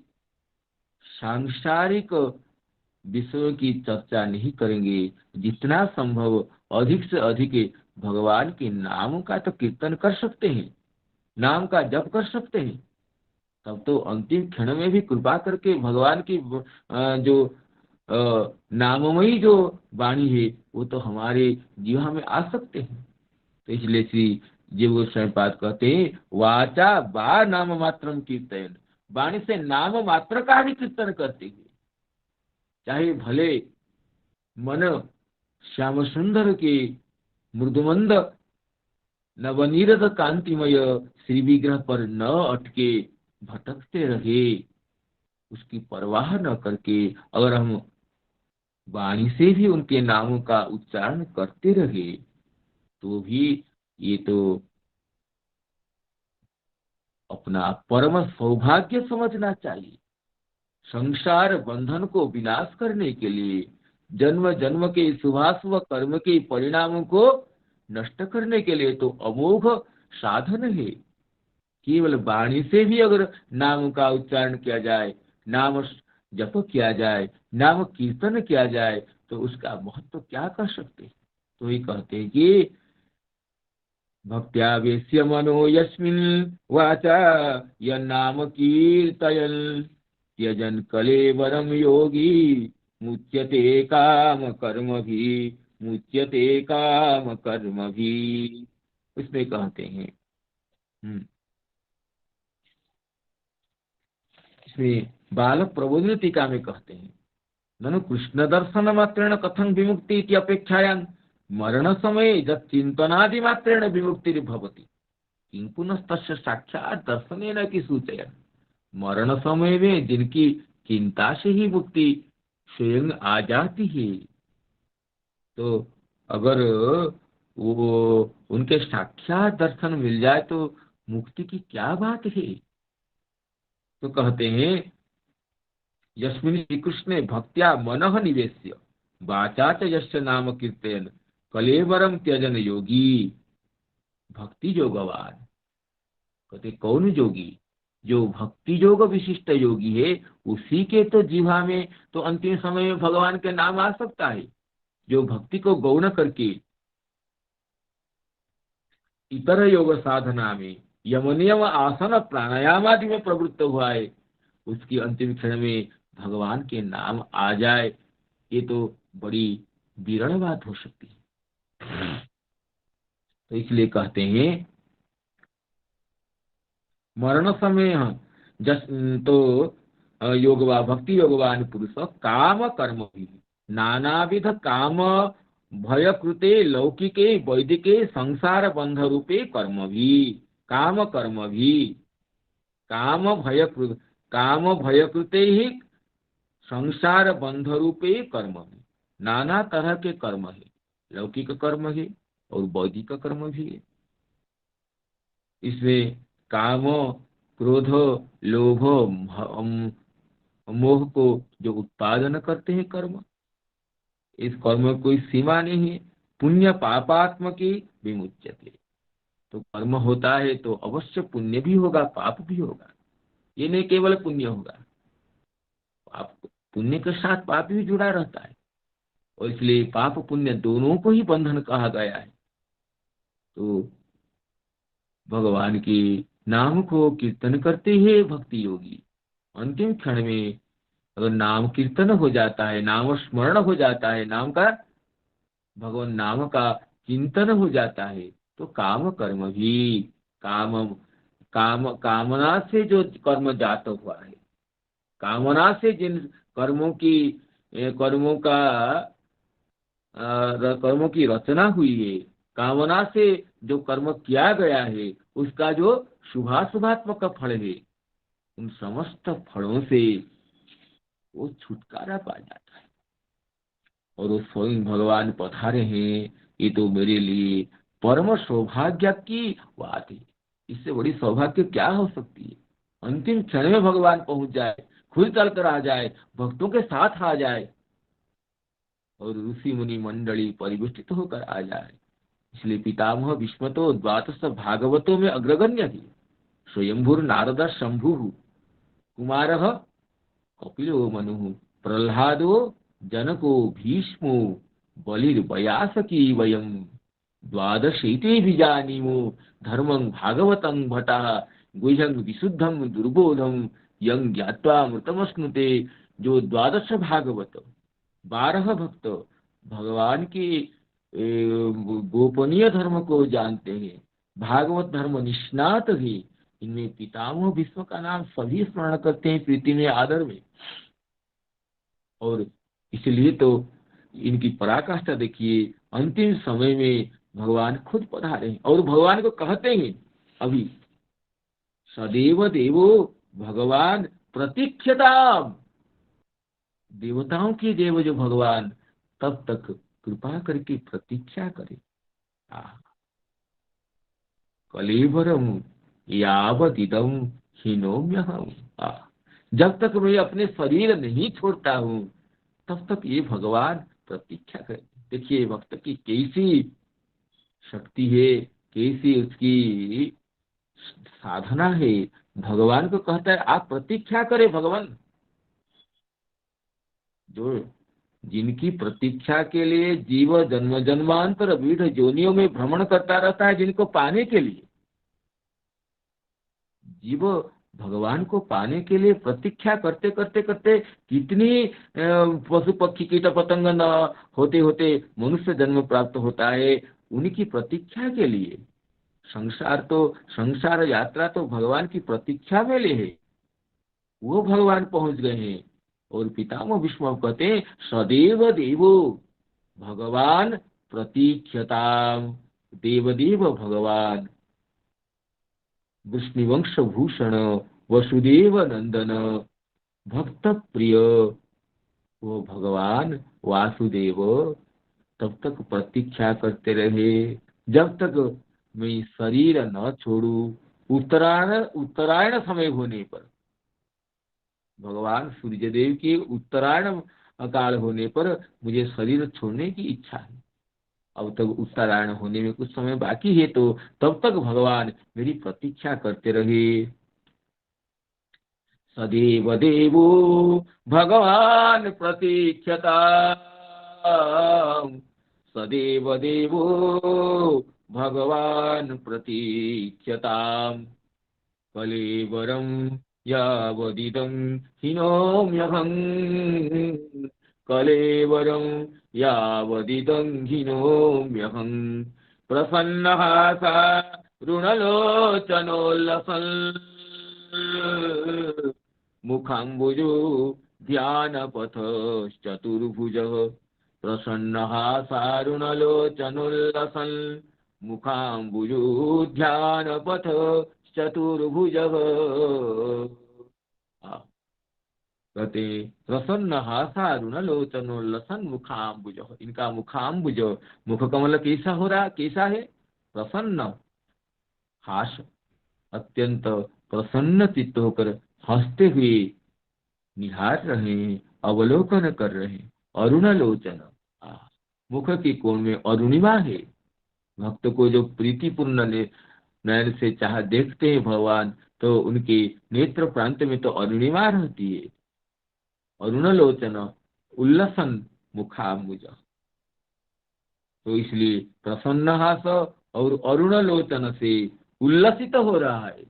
सांसारिक विषयों की चर्चा नहीं करेंगे। जितना संभव अधिक से अधिक भगवान के नाम का तो कीर्तन कर सकते हैं, नाम का जप कर सकते हैं, तब तो अंतिम क्षण में भी कृपा करके भगवान की जो नाममयी जो वाणी है वो तो हमारे जीवा में आ सकते हैं। तो इसलिए श्री जीव गोस्वामी पाद कहते हैं, वाचा बा नाम मात्रम कीर्तन, वाणी से नाम मात्र का भी कीर्तन करते हैं। चाहे भले मन श्याम सुंदर के मृदुमंद नवनीरद कांतिमय श्री विग्रह पर न अटके भटकते रहे, उसकी परवाह न करके अगर हम वाणी से भी उनके नामों का उच्चारण करते रहे तो भी ये तो अपना परम सौभाग्य समझना चाहिए। संसार बंधन को विनाश करने के लिए, जन्म जन्म के शुभाशुभ कर्म के परिणामों को नष्ट करने के लिए तो अमोघ साधन है। केवल वाणी से भी अगर नाम का उच्चारण किया जाए, नाम जप किया जाए, नाम कीर्तन किया जाए तो उसका महत्व क्या कर सकते हैं। तो ये कहते हैं कि भक्त्यावेश्य मनो यस्मिन् वाचा यन्नाम कीर्तयन् त्यजन कलेवरम योगी मुच्यते काम कर्म भी, मुच्यते काम कर्म भी। उसमें कहते हैं इसमें बालक प्रबोधन टीका में कहते हैं, ननु कृष्ण दर्शन मात्रेण कथं विमुक्ति इति अपेक्षायां मरण समय जब चिंतनादि मात्रेण विमुक्ति भवति किं पुनस्तस्य साक्षात दर्शनेन की सूचयन्। मरण समय में जिनकी चिंता से ही मुक्ति स्वयं आ जाती है, तो अगर वो उनके साक्षात दर्शन मिल जाए तो मुक्ति की क्या बात है। तो कहते हैं यस्मिन् श्रीकृष्णे भक्त्या मनः निवेश्य वाचा च यस्य नाम कीर्तयन् कलेवरम त्यजन योगी। भक्ति योगवान कहते कौन योगी, जो भक्ति योग विशिष्ट योगी है उसी के तो जीवा में तो अंतिम समय में भगवान के नाम आ सकता है। जो भक्ति को गौण करके इतर योग साधना में यम नियम आसन प्राणायाम आदि में प्रवृत्त हुआ है, उसकी अंतिम क्षण में भगवान के नाम आ जाए, ये तो बड़ी विरल बात हो सकती है। तो इसलिए कहते हैं मरण समय जस तो योगवा भक्ति योगवान पुरुष काम कर्म भी नानाविध काम भय कृते लौकिके वैदिके संसार बंध रूपे कर्म भी, काम कर्म भी, काम भय कृते ही संसार बंध रूपे कर्म है। नाना तरह के कर्म है, लौकिक कर्म है और वैदिक कर्म भी है। इसमें काम क्रोध लोभ मोह को जो उत्पादन करते हैं कर्म, इस कर्म में कोई सीमा नहीं है। पुण्य पापात्म की विमुच्यते, तो कर्म होता है तो अवश्य पुण्य भी होगा पाप भी होगा। ये नहीं केवल पुण्य होगा, पाप पुण्य के साथ पाप भी जुड़ा रहता है, और इसलिए पाप पुण्य दोनों को ही बंधन कहा गया है। तो भगवान के नाम को कीर्तन करते हैं भक्ति योगी, अंतिम क्षण में अगर नाम कीर्तन हो जाता है, नाम स्मरण हो जाता है, नाम का भगवान नाम का चिंतन हो जाता है तो काम कर्म भी, कामना से जो कर्म जात हुआ है, कामना से जिन कर्मों की रचना हुई है, कामना से जो कर्म किया गया है उसका जो शुभाशुभात्मक फल है, उन समस्त फलों से वो छुटकारा पा जाता है। और वो स्वयं भगवान पधारे हैं, ये तो मेरे लिए परम सौभाग्य की बात है। इससे बड़ी सौभाग्य क्या हो सकती है? अंतिम क्षण में भगवान पहुंच जाए, खुद चल कर आ जाए, भक्तों के साथ आ जाए और ऋषि मुनि मंडली परिवेष्टित होकर आ जाए। इसलिए पितामह भीष्म तो द्वादश भागवतों में अग्रगण्य थे। स्वयंभूर नारद शंभु, कुमार कपिलो मनु, प्रह्लादो जनको भीष्मो, बलिर्बयासकी वयम, द्वादशैते बीजानीमो, धर्मं भागवतं भटः, गुह्यं विशुद्धं दुर्बोधं, यं ज्ञात्वा मृतमश्नुते। जो द्वादश भागवत, 12 भक्त भगवान की गोपनीय धर्म को जानते हैं, भागवत धर्म निष्णात है, इनमें पितामह भीष्म का नाम सभी स्मरण करते हैं प्रीति में, आदर में। और इसलिए तो इनकी पराकाष्ठा देखिए, अंतिम समय में भगवान खुद पधारे हैं और भगवान को कहते हैं अभी, सदैव देवो भगवान प्रतीक्षताम। देवताओं के देव जो भगवान, तब तक कृपा करके प्रतीक्षा करे। कलेवरम यावदिदम हीनोम्यहम। जब तक मैं अपने शरीर नहीं छोड़ता हूँ, तब तक ये भगवान प्रतीक्षा करे। देखिए भक्त की कैसी शक्ति है, कैसी उसकी साधना है। भगवान को कहता है आप प्रतीक्षा करें। भगवान जो जिनकी प्रतीक्षा के लिए जीव जन्म जन्मांतर विविध योनियों में भ्रमण करता रहता है, जिनको पाने के लिए जीव भगवान को पाने के लिए प्रतीक्षा करते करते करते कितनी पशु पक्षी कीट पतंग न होते होते मनुष्य जन्म प्राप्त होता है, उनकी प्रतीक्षा के लिए। संसार यात्रा तो भगवान की प्रतीक्षा में ले है, वो भगवान पहुंच गए हैं। और पितामह भीष्म कहते हैं सदैव देवो भगवान प्रतीक्षताम। देवदेव भगवान विष्णुवंश भूषण वसुदेव नंदन भक्त प्रिय, वो भगवान वासुदेव तब तक प्रतीक्षा करते रहे जब तक मैं शरीर न छोड़ू। उत्तरायण समय होने पर, भगवान सूर्यदेव के उत्तरायण काल होने पर मुझे शरीर छोड़ने की इच्छा है। अब तक उत्तरायण होने में कुछ समय बाकी है, तो तब तक भगवान मेरी प्रतीक्षा करते रहे। सदैव देवो भगवान प्रतीक्षता, सदैव देवो भगवान प्रतीक्षताम्। कलेवरं यावदिदं हिनोम्यहम्, कलेवरं यावदिदं हिनोम्यहम्। प्रसन्नः सा ऋणलोचनोल्लसन्, मुखाम्बुजो ध्यानपथश्चतुर्भुजः। प्रसन्नः सारुणलोचनोल्लसन्, मुखाम्बुजो ध्यानपथ चतुर्भुजः। कहते प्रसन्न हासारुणलोचनोल्लसन मुखाम्बुज। इनका मुखाम्बुज, मुख कमल कैसा हो रहा, कैसा है? प्रसन्न हास, अत्यंत प्रसन्न चित्त होकर हंसते हुए निहार रहे हैं, अवलोकन कर रहे हैं। अरुणलोचन, मुख के कोण में अरुणिमा है। भक्त को जो प्रीतिपूर्ण नयन से चाह देखते हैं भगवान, तो उनके नेत्र प्रांत में तो अरुणिमा रहती है। अरुणलोचन उल्लसन मुखाम्बुज, तो इसलिए प्रसन्न हास और अरुणलोचन से उल्लसित हो रहा है,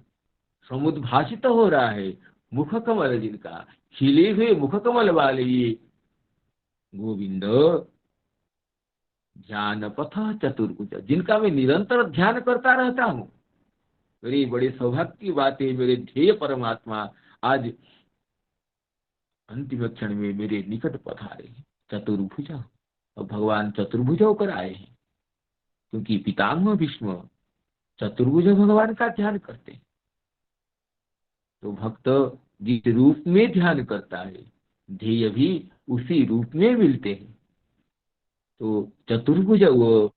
समुद्भाषित हो रहा है मुख कमल जिनका, खिले हुए मुख कमल वाले ये गोविंद ध्यान पथ चतुर्भुज, जिनका मैं निरंतर ध्यान करता रहता हूँ। मेरी बड़ी सौभाग्य की बात है, मेरे ध्येय परमात्मा आज अंतिम क्षण में मेरे निकट पधारे हैं। चतुर्भुज, और भगवान चतुर्भुज होकर आए हैं, क्योंकि पितामह भीष्म चतुर्भुज भगवान का ध्यान करते हैं। तो भक्त जिस रूप में ध्यान करता है, ध्येय भी उसी रूप में मिलते हैं। तो चतुर्भुज वो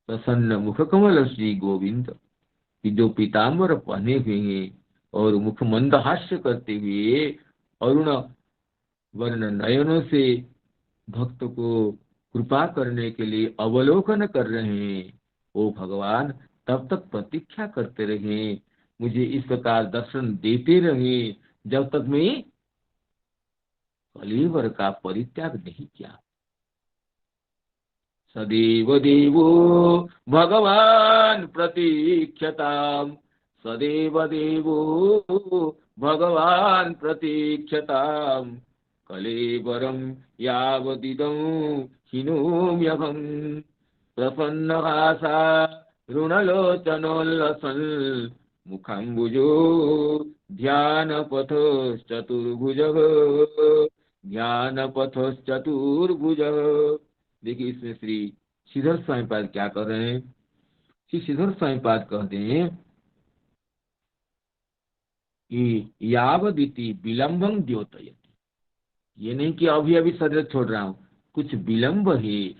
प्रसन्न मुख कमल श्री गोविंद कि जो पीताम्बर पहने हुए हैं और मुख मंद हास्य करते हुए अरुण वर्ण नयनों से भक्त को कृपा करने के लिए अवलोकन कर रहे हैं, ओ भगवान तब तक प्रतीक्षा करते रहे, मुझे इस प्रकार दर्शन देते रहे जब तक मैं कलेवर का परित्याग नहीं किया। सदैव देवो भगवान प्रतीक्षताम्, सदैव देवो भगवान प्रतीक्षताम्, कलेवरं यावदिदं हिनोम्यहम्, प्रसन्नहासा ऋणलोचनोल्लसन्, मुखाम्बुजो ध्यानपथश्चतुर्भुजः, ध्यानपथश्चतुर्भुजः। देखिए इसमें श्री श्रीधर स्वामीपाद क्या कर रहे हैं। श्री श्रीधर स्वामीपाद कहते हैं कि यावदिति विलंबं द्योतयति, ये नहीं कि अभी अभी शरीर छोड़ रहा हूं, कुछ विलंब है।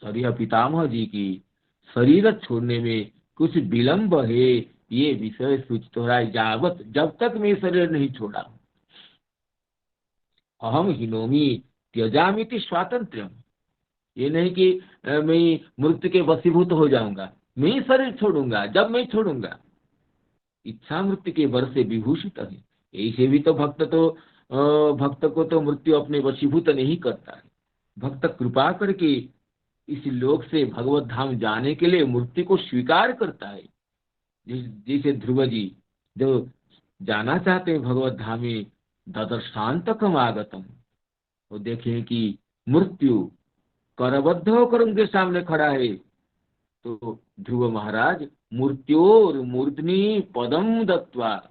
शरीर पितामह जी की शरीर छोड़ने में कुछ विलंब है, ये विषय सूचित हो रहा है। यावत जब तक मैं शरीर नहीं छोड़ा, अहम हिनोमी त्यजामिति स्वातंत्र्यम, ये नहीं कि मैं मृत्यु के वशीभूत हो जाऊंगा, मैं ही शरीर छोड़ूंगा जब मैं छोड़ूंगा। इच्छा मृत्यु के वर से विभूषित है, ऐसे भी तो भक्त को तो मृत्यु अपने वशीभूत नहीं करता है। भक्त कृपा करके इस लोक से भगवत धाम जाने के लिए मृत्यु को स्वीकार करता है। जैसे ध्रुव जी जो जाना चाहते हैं भगवत धाम में, ददर्शांतकम आगतम, वो देखें कि मृत्यु करबद्ध होकर उनके सामने खड़ा है, तो ध्रुव महाराज मूर्त्योर मूर्धनि पदम दत्वा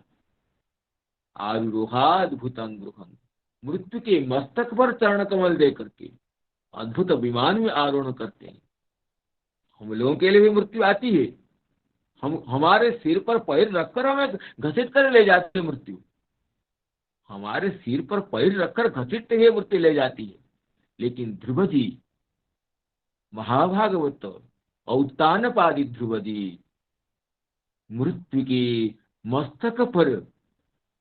आरुरोहाद्भुतं गृहम्, मृत्यु के मस्तक पर चरण कमल दे करके अद्भुत विमान में आरोहण करते हैं। हम लोगों के लिए भी मृत्यु आती है, हम हमारे सिर पर पैर रखकर हमें घसीट कर ले जाते हैं मृत्यु, हमारे सिर पर पैर रखकर घसीटते हुए मृत्यु ले जाती है। लेकिन ध्रुव जी महाभागवत औत्तान पादी ध्रुव जी मृत्यु के मस्तक पर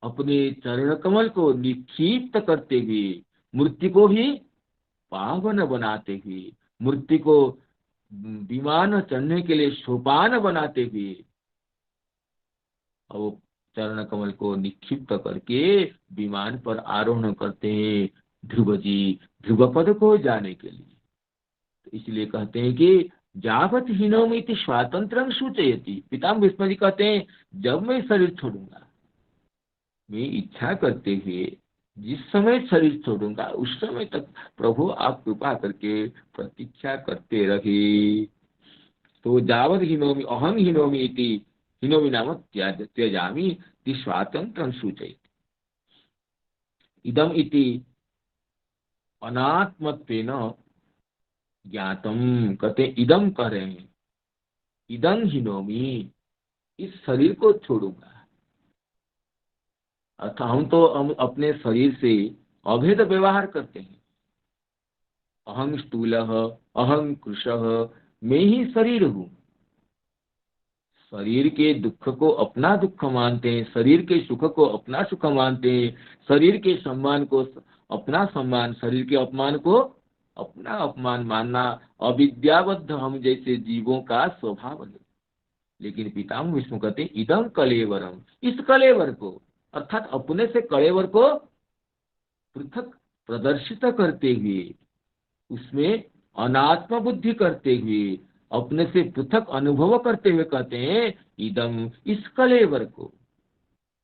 अपने चरण कमल को निक्षिप्त करते हुए, मृत्यु को भी पावन बनाते हुए, मृत्यु को विमान चढ़ने के लिए सोपान बनाते हुए, और चरण कमल को निक्षिप्त करके विमान पर आरोहण करते हैं ध्रुव जी, ध्रुव पद को जाने के लिए। तो इसलिए कहते हैं कि जावत हीनोमिति स्वातंत्रं सूचयति, पितामह भीष्म जी कहते हैं जब मैं शरीर छोड़ूंगा, मैं इच्छा करते हुए जिस समय शरीर छोड़ूंगा उस समय तक प्रभु आप कृपा करके प्रतीक्षा करते रहे। तो जावत हिनोमी अहम हिनोमी इति, हिनोमी नाम त्यजामि ति स्वातंत्रं सूचयति, इदम इति अनात्मत्वेन ज्ञातम, कहते इदम कह रहे हैं, इदं हिनोमी, इस शरीर को छोड़ूंगा। अर्थात हम अपने शरीर से अभेद व्यवहार करते हैं। अहं स्थूलः अहं कृशः, मैं ही शरीर हूं। शरीर के दुख को अपना दुख मानते हैं, शरीर के सुख को अपना सुख मानते हैं, शरीर के सम्मान को अपना सम्मान, शरीर के अपमान को अपना अपमान मानना अविद्याबद्ध हम जैसे जीवों का स्वभाव है। लेकिन पितामह विष्णु कहते हैं इदं कलेवरम, इस कलेवर को अर्थात अपने से कलेवर को पृथक प्रदर्शित करते हुए, उसमें अनात्म बुद्धि करते हुए, अपने से पृथक अनुभव करते हुए कहते हैं इदम, इस कलेवर को।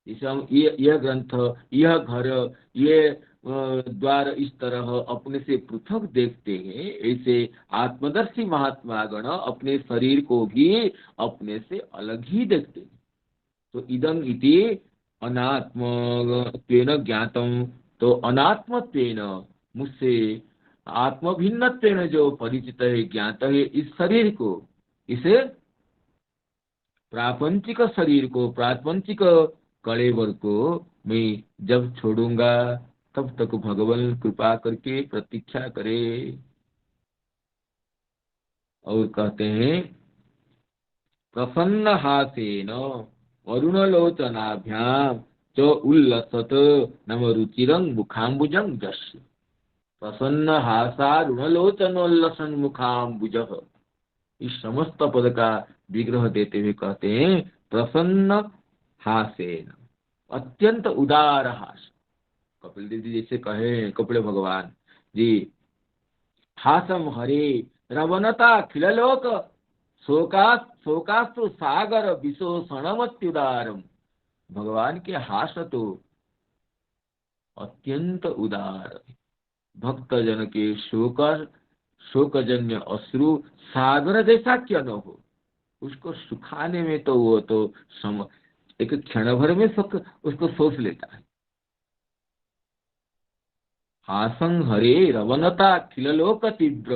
जैसे हम यह ग्रंथ, यह घर, ये द्वार इस तरह अपने से पृथक देखते हैं, ऐसे आत्मदर्शी महात्मा गण अपने शरीर को भी अपने से अलग ही देखते हैं। तो इदं इति अनात्मत्वेन ज्ञातम, तो अनात्मत्वेन मुझसे आत्मभिन्नत्वेन जो परिचित है, ज्ञात है, इस शरीर को, इसे प्रापंचिक शरीर को, प्रापंचिक कलेवर को मैं जब छोड़ूंगा तब तक भगवान कृपा करके प्रतीक्षा करे। और कहते हैं प्रसन्न हासेन अरुणलोचनाभ्याम च उल्लसत नम रुचिरं मुखाम्बुजं जस्य। प्रसन्न हासारुणलोचनोल्लसन मुखाम्बुजः, इस समस्त पद का विग्रह देते हुए कहते हैं प्रसन्न हासेन, अत्यंत उदार हास। कपिल देव जी जैसे कहे, कपिल भगवान जी, हासम हरे रवनता खिललोक शोकास्तु सागर विशोषणमत्युदारम। भगवान के हास तो अत्यंत उदार, भक्त जन के शोकजन्य अश्रु सागर जैसा क्यों न हो, उसको सुखाने में तो वो तो एक क्षण भर में उसको सोच लेता है। हासं हरे रवनता खिललोक तीव्र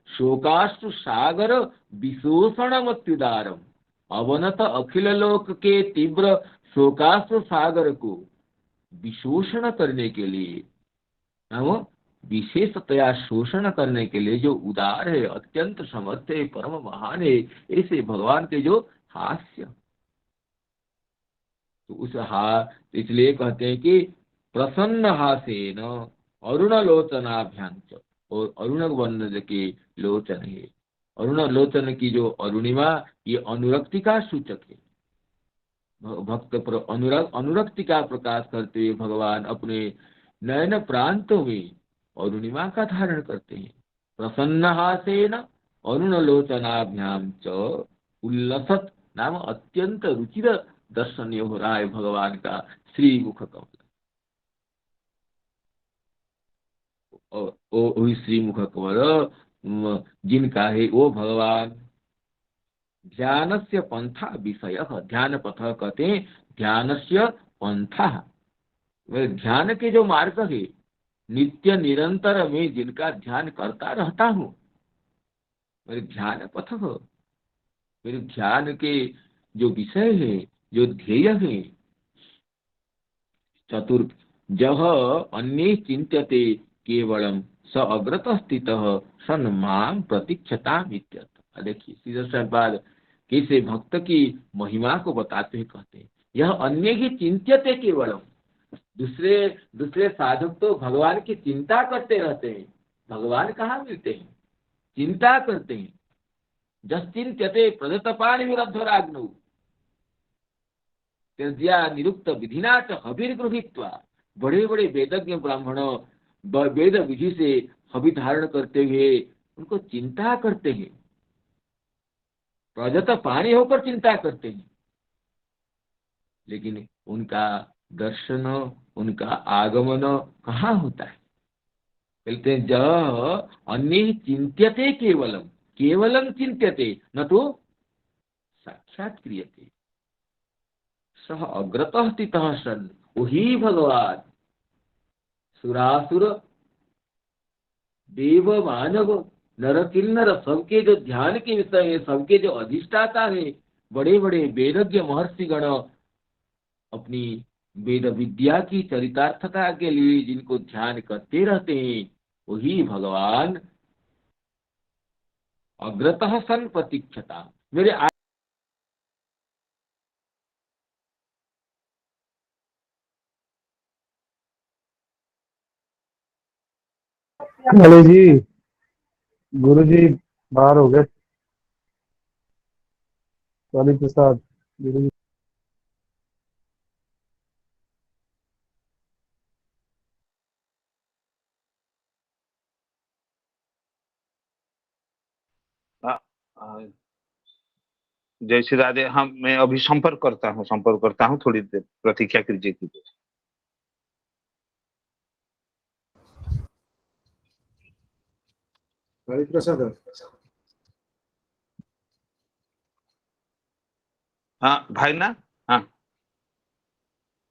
शोकाश्रु सागर विशोषणमत्युदारम। अवनत अखिल लोक के तीव्र शोकाश्रु सागर को विशोषण करने के लिए, विशेषतया शोषण करने के लिए जो उदार है, अत्यंत समर्थ है, परम महान है, ऐसे भगवान के जो हास्य, तो उस इसलिए कहते हैं कि प्रसन्न हासेन अरुण लोचनाभ्यांच, और अरुण वर्ण के लोचन है, अरुण लोचन की जो अरुणिमा, ये अनुरक्ति का सूचक है। भक्त पर अनुरक्ति का प्रकाश करते हुए भगवान अपने नयन प्रांतों में अरुणिमा का धारण करते हैं। प्रसन्न हासेन अरुण लोचनाभ्याम च उल्लसत, नाम अत्यंत रुचिर दर्शनीय हो रहा है भगवान का श्री मुख कमल। वही श्री मुख कमल जिनका है वो भगवान ध्यानस्य पंथा विषय, ध्यान पथ कहते हैं ध्यानस्य पंथा, ध्यान के जो मार्ग है, नित्य निरंतर में जिनका ध्यान करता रहता हूँ, मेरे ध्यान पथ हो, मेरे ध्यान के जो विषय है, जो ध्येय है, चतुर्थ जह अन्ये चिंत्यते केवलम स अग्रत स्थितः सन मां प्रतीक्षताम् इत्यर्थ। देखिए सीधा बात कैसे भक्त की महिमा को बताते हुए कहते हैं, यह अन्य ही चिंत्यते केवलम, दूसरे साधक तो भगवान की चिंता करते रहते हैं, भगवान कहाँ मिलते हैं, चिंता करते हैं। जश्चिंत्यते प्रदत्तपाणि विरद्धराग्नौ त्यज्या निरुक्त विधिना च हविर्गृहीत्वा, बड़े बड़े वेदज्ञ ब्राह्मण वेद विधि से हवि धारण करते हुए उनको चिंता करते हैं, प्रदत्त पाणी होकर चिंता करते हैं, लेकिन उनका दर्शन, उनका आगमन कहाँ होता है। कहते हैं जह अन्य चिंत्यते केवलम, केवलम चिंत्यते न तो साक्षात क्रियते, सह अग्रतः स्थितः सन, वही भगवान सुरासुर देव मानव नर किन्नर सबके जो ध्यान के विषय है, सबके जो अधिष्ठाता है, बड़े बड़े वेदज्ञ महर्षि गण अपनी वेद विद्या की चरितार्थता के लिए जिनको ध्यान करते रहते हैं, वही भगवान अग्रतः सन प्रतीक्षता, मेरे अरे जी, गुरु जी बाहर हो गए। काली प्रसाद गुरु जी। जय श्री राधे। हम मैं अभी संपर्क करता हूँ, थोड़ी देर प्रतीक्षा कीजिए। काली प्रसाद हाँ भाई ना, हाँ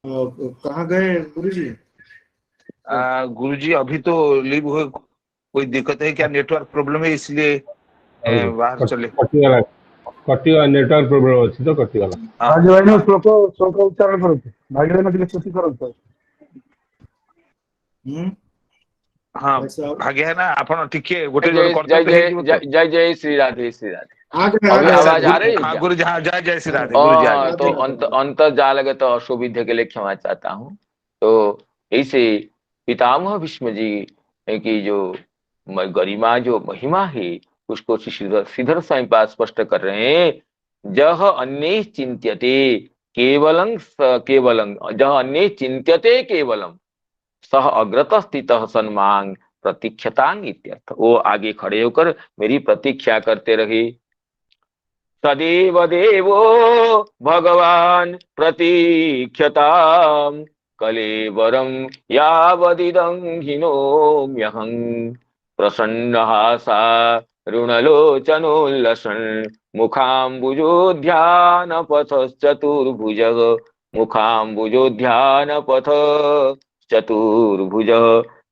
कहाँ गए गुरु जी? गुरु जी अभी तो लीव हुए। कोई दिक्कत है क्या? नेटवर्क प्रॉब्लम है इसलिए बाहर चले। कटिगला नेटवर्क प्रोब्लेम अच्छी तो कटिगला भाग्य भाई श्लोक उच्चारण करो भाग्य भाई स्तुति करो हाँ भाग्य है ना आपण टिके गोटे जय जोड़े जय कर्तव्य है जय जय जय श्री राधे श्री राधे। आ अभी गए आवाज आ रही है हाँ क्या? गुरु जी, हाँ जय जय श्री राधे गुरु जी आ गए। तो अंतर्जालगत असुविधा के लिए क्षमा चाहता हूँ। तो ऐसे पितामह भीष्म जी की जो गरिमा जो महिमा है उसको श्रीधर स्वामी पाद स्पष्ट कर रहे हैं। जह अन्य चिंत्यते केवलं केवलं जह अन्य चिंत्यते केवलम सह अग्रत स्थित सन्मांग प्रतीक्षतांग इत्यर्थ। वो आगे खड़े होकर मेरी प्रतीक्षा करते रहे। तदेव देवो भगवान प्रतीक्षताम कलेवरम यावदिदं हिनोम्यहं प्रसन्नहासा ऋणलोचनोल्लसन् मुखाम्बुजोध्यानपथश्चतुर्भुजः मुखाम्बुजोध्यानपथ चतुर्भुज।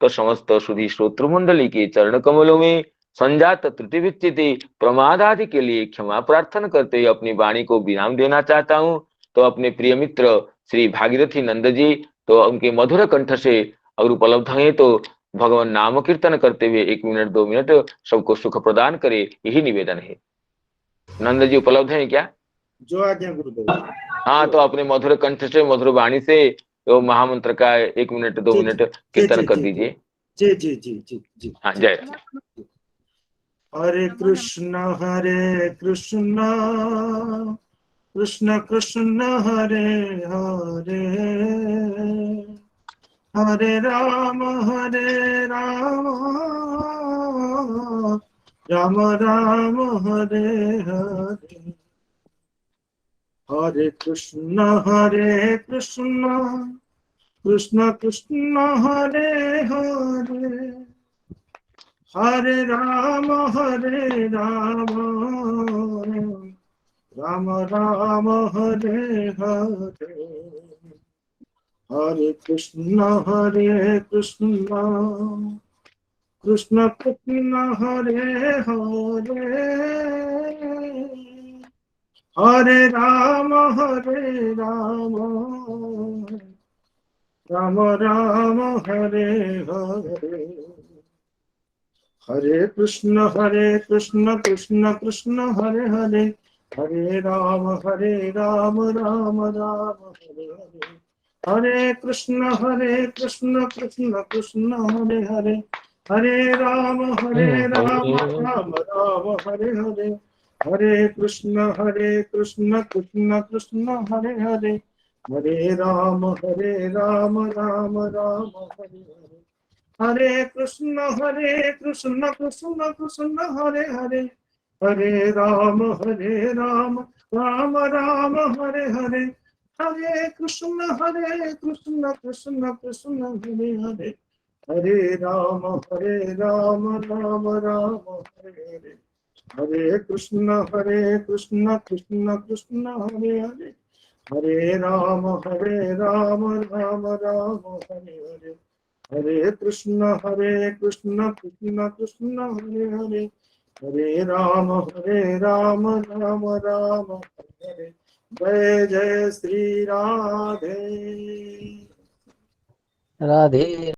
तो समस्त सुधी श्रोत्र मंडली के चरण कमलों में संजात त्रुटि विच्युत प्रमादादि के लिए क्षमा प्रार्थना करते हुए अपनी वाणी को विराम देना चाहता हूँ। तो अपने प्रिय मित्र श्री भागीरथी नंद जी तो उनके मधुर कंठ से अगर उपलब्ध हैं तो भगवान नाम कीर्तन करते हुए 1 मिनट 2 मिनट सबको सुख प्रदान करे, यही निवेदन है। नंद जी उपलब्ध है क्या? जो आज्ञा गुरुदेव। हाँ, तो अपने मधुर कंठ से मधुर वाणी से तो महामंत्र का 1 मिनट 2 मिनट कीर्तन कर दीजिए। जी जी जी जी जी। हाँ, जय। हरे कृष्ण कृष्ण कृष्ण हरे हरे हरे राम राम राम हरे हरे। हरे कृष्ण कृष्ण कृष्ण हरे हरे हरे राम राम राम हरे हरे। हरे कृष्ण कृष्ण कृष्ण हरे हरे हरे राम राम राम हरे हरे। हरे कृष्ण कृष्ण कृष्ण हरे हरे हरे राम राम राम हरे हरे। हरे कृष्ण कृष्ण कृष्ण हरे हरे हरे राम राम राम हरे हरे। हरे कृष्ण कृष्ण कृष्ण हरे हरे हरे राम राम राम हरे हरे। हरे कृष्ण कृष्ण कृष्ण हरे हरे हरे राम राम राम हरे हरे। हरे कृष्ण कृष्ण कृष्ण हरे हरे हरे राम राम राम हरे हरे। हरे कृष्ण कृष्ण कृष्ण हरे हरे हरे राम राम राम हरे हरे। हरे कृष्ण कृष्ण कृष्ण हरे हरे हरे राम राम राम हरे हरे। जय जय श्री राधे राधे।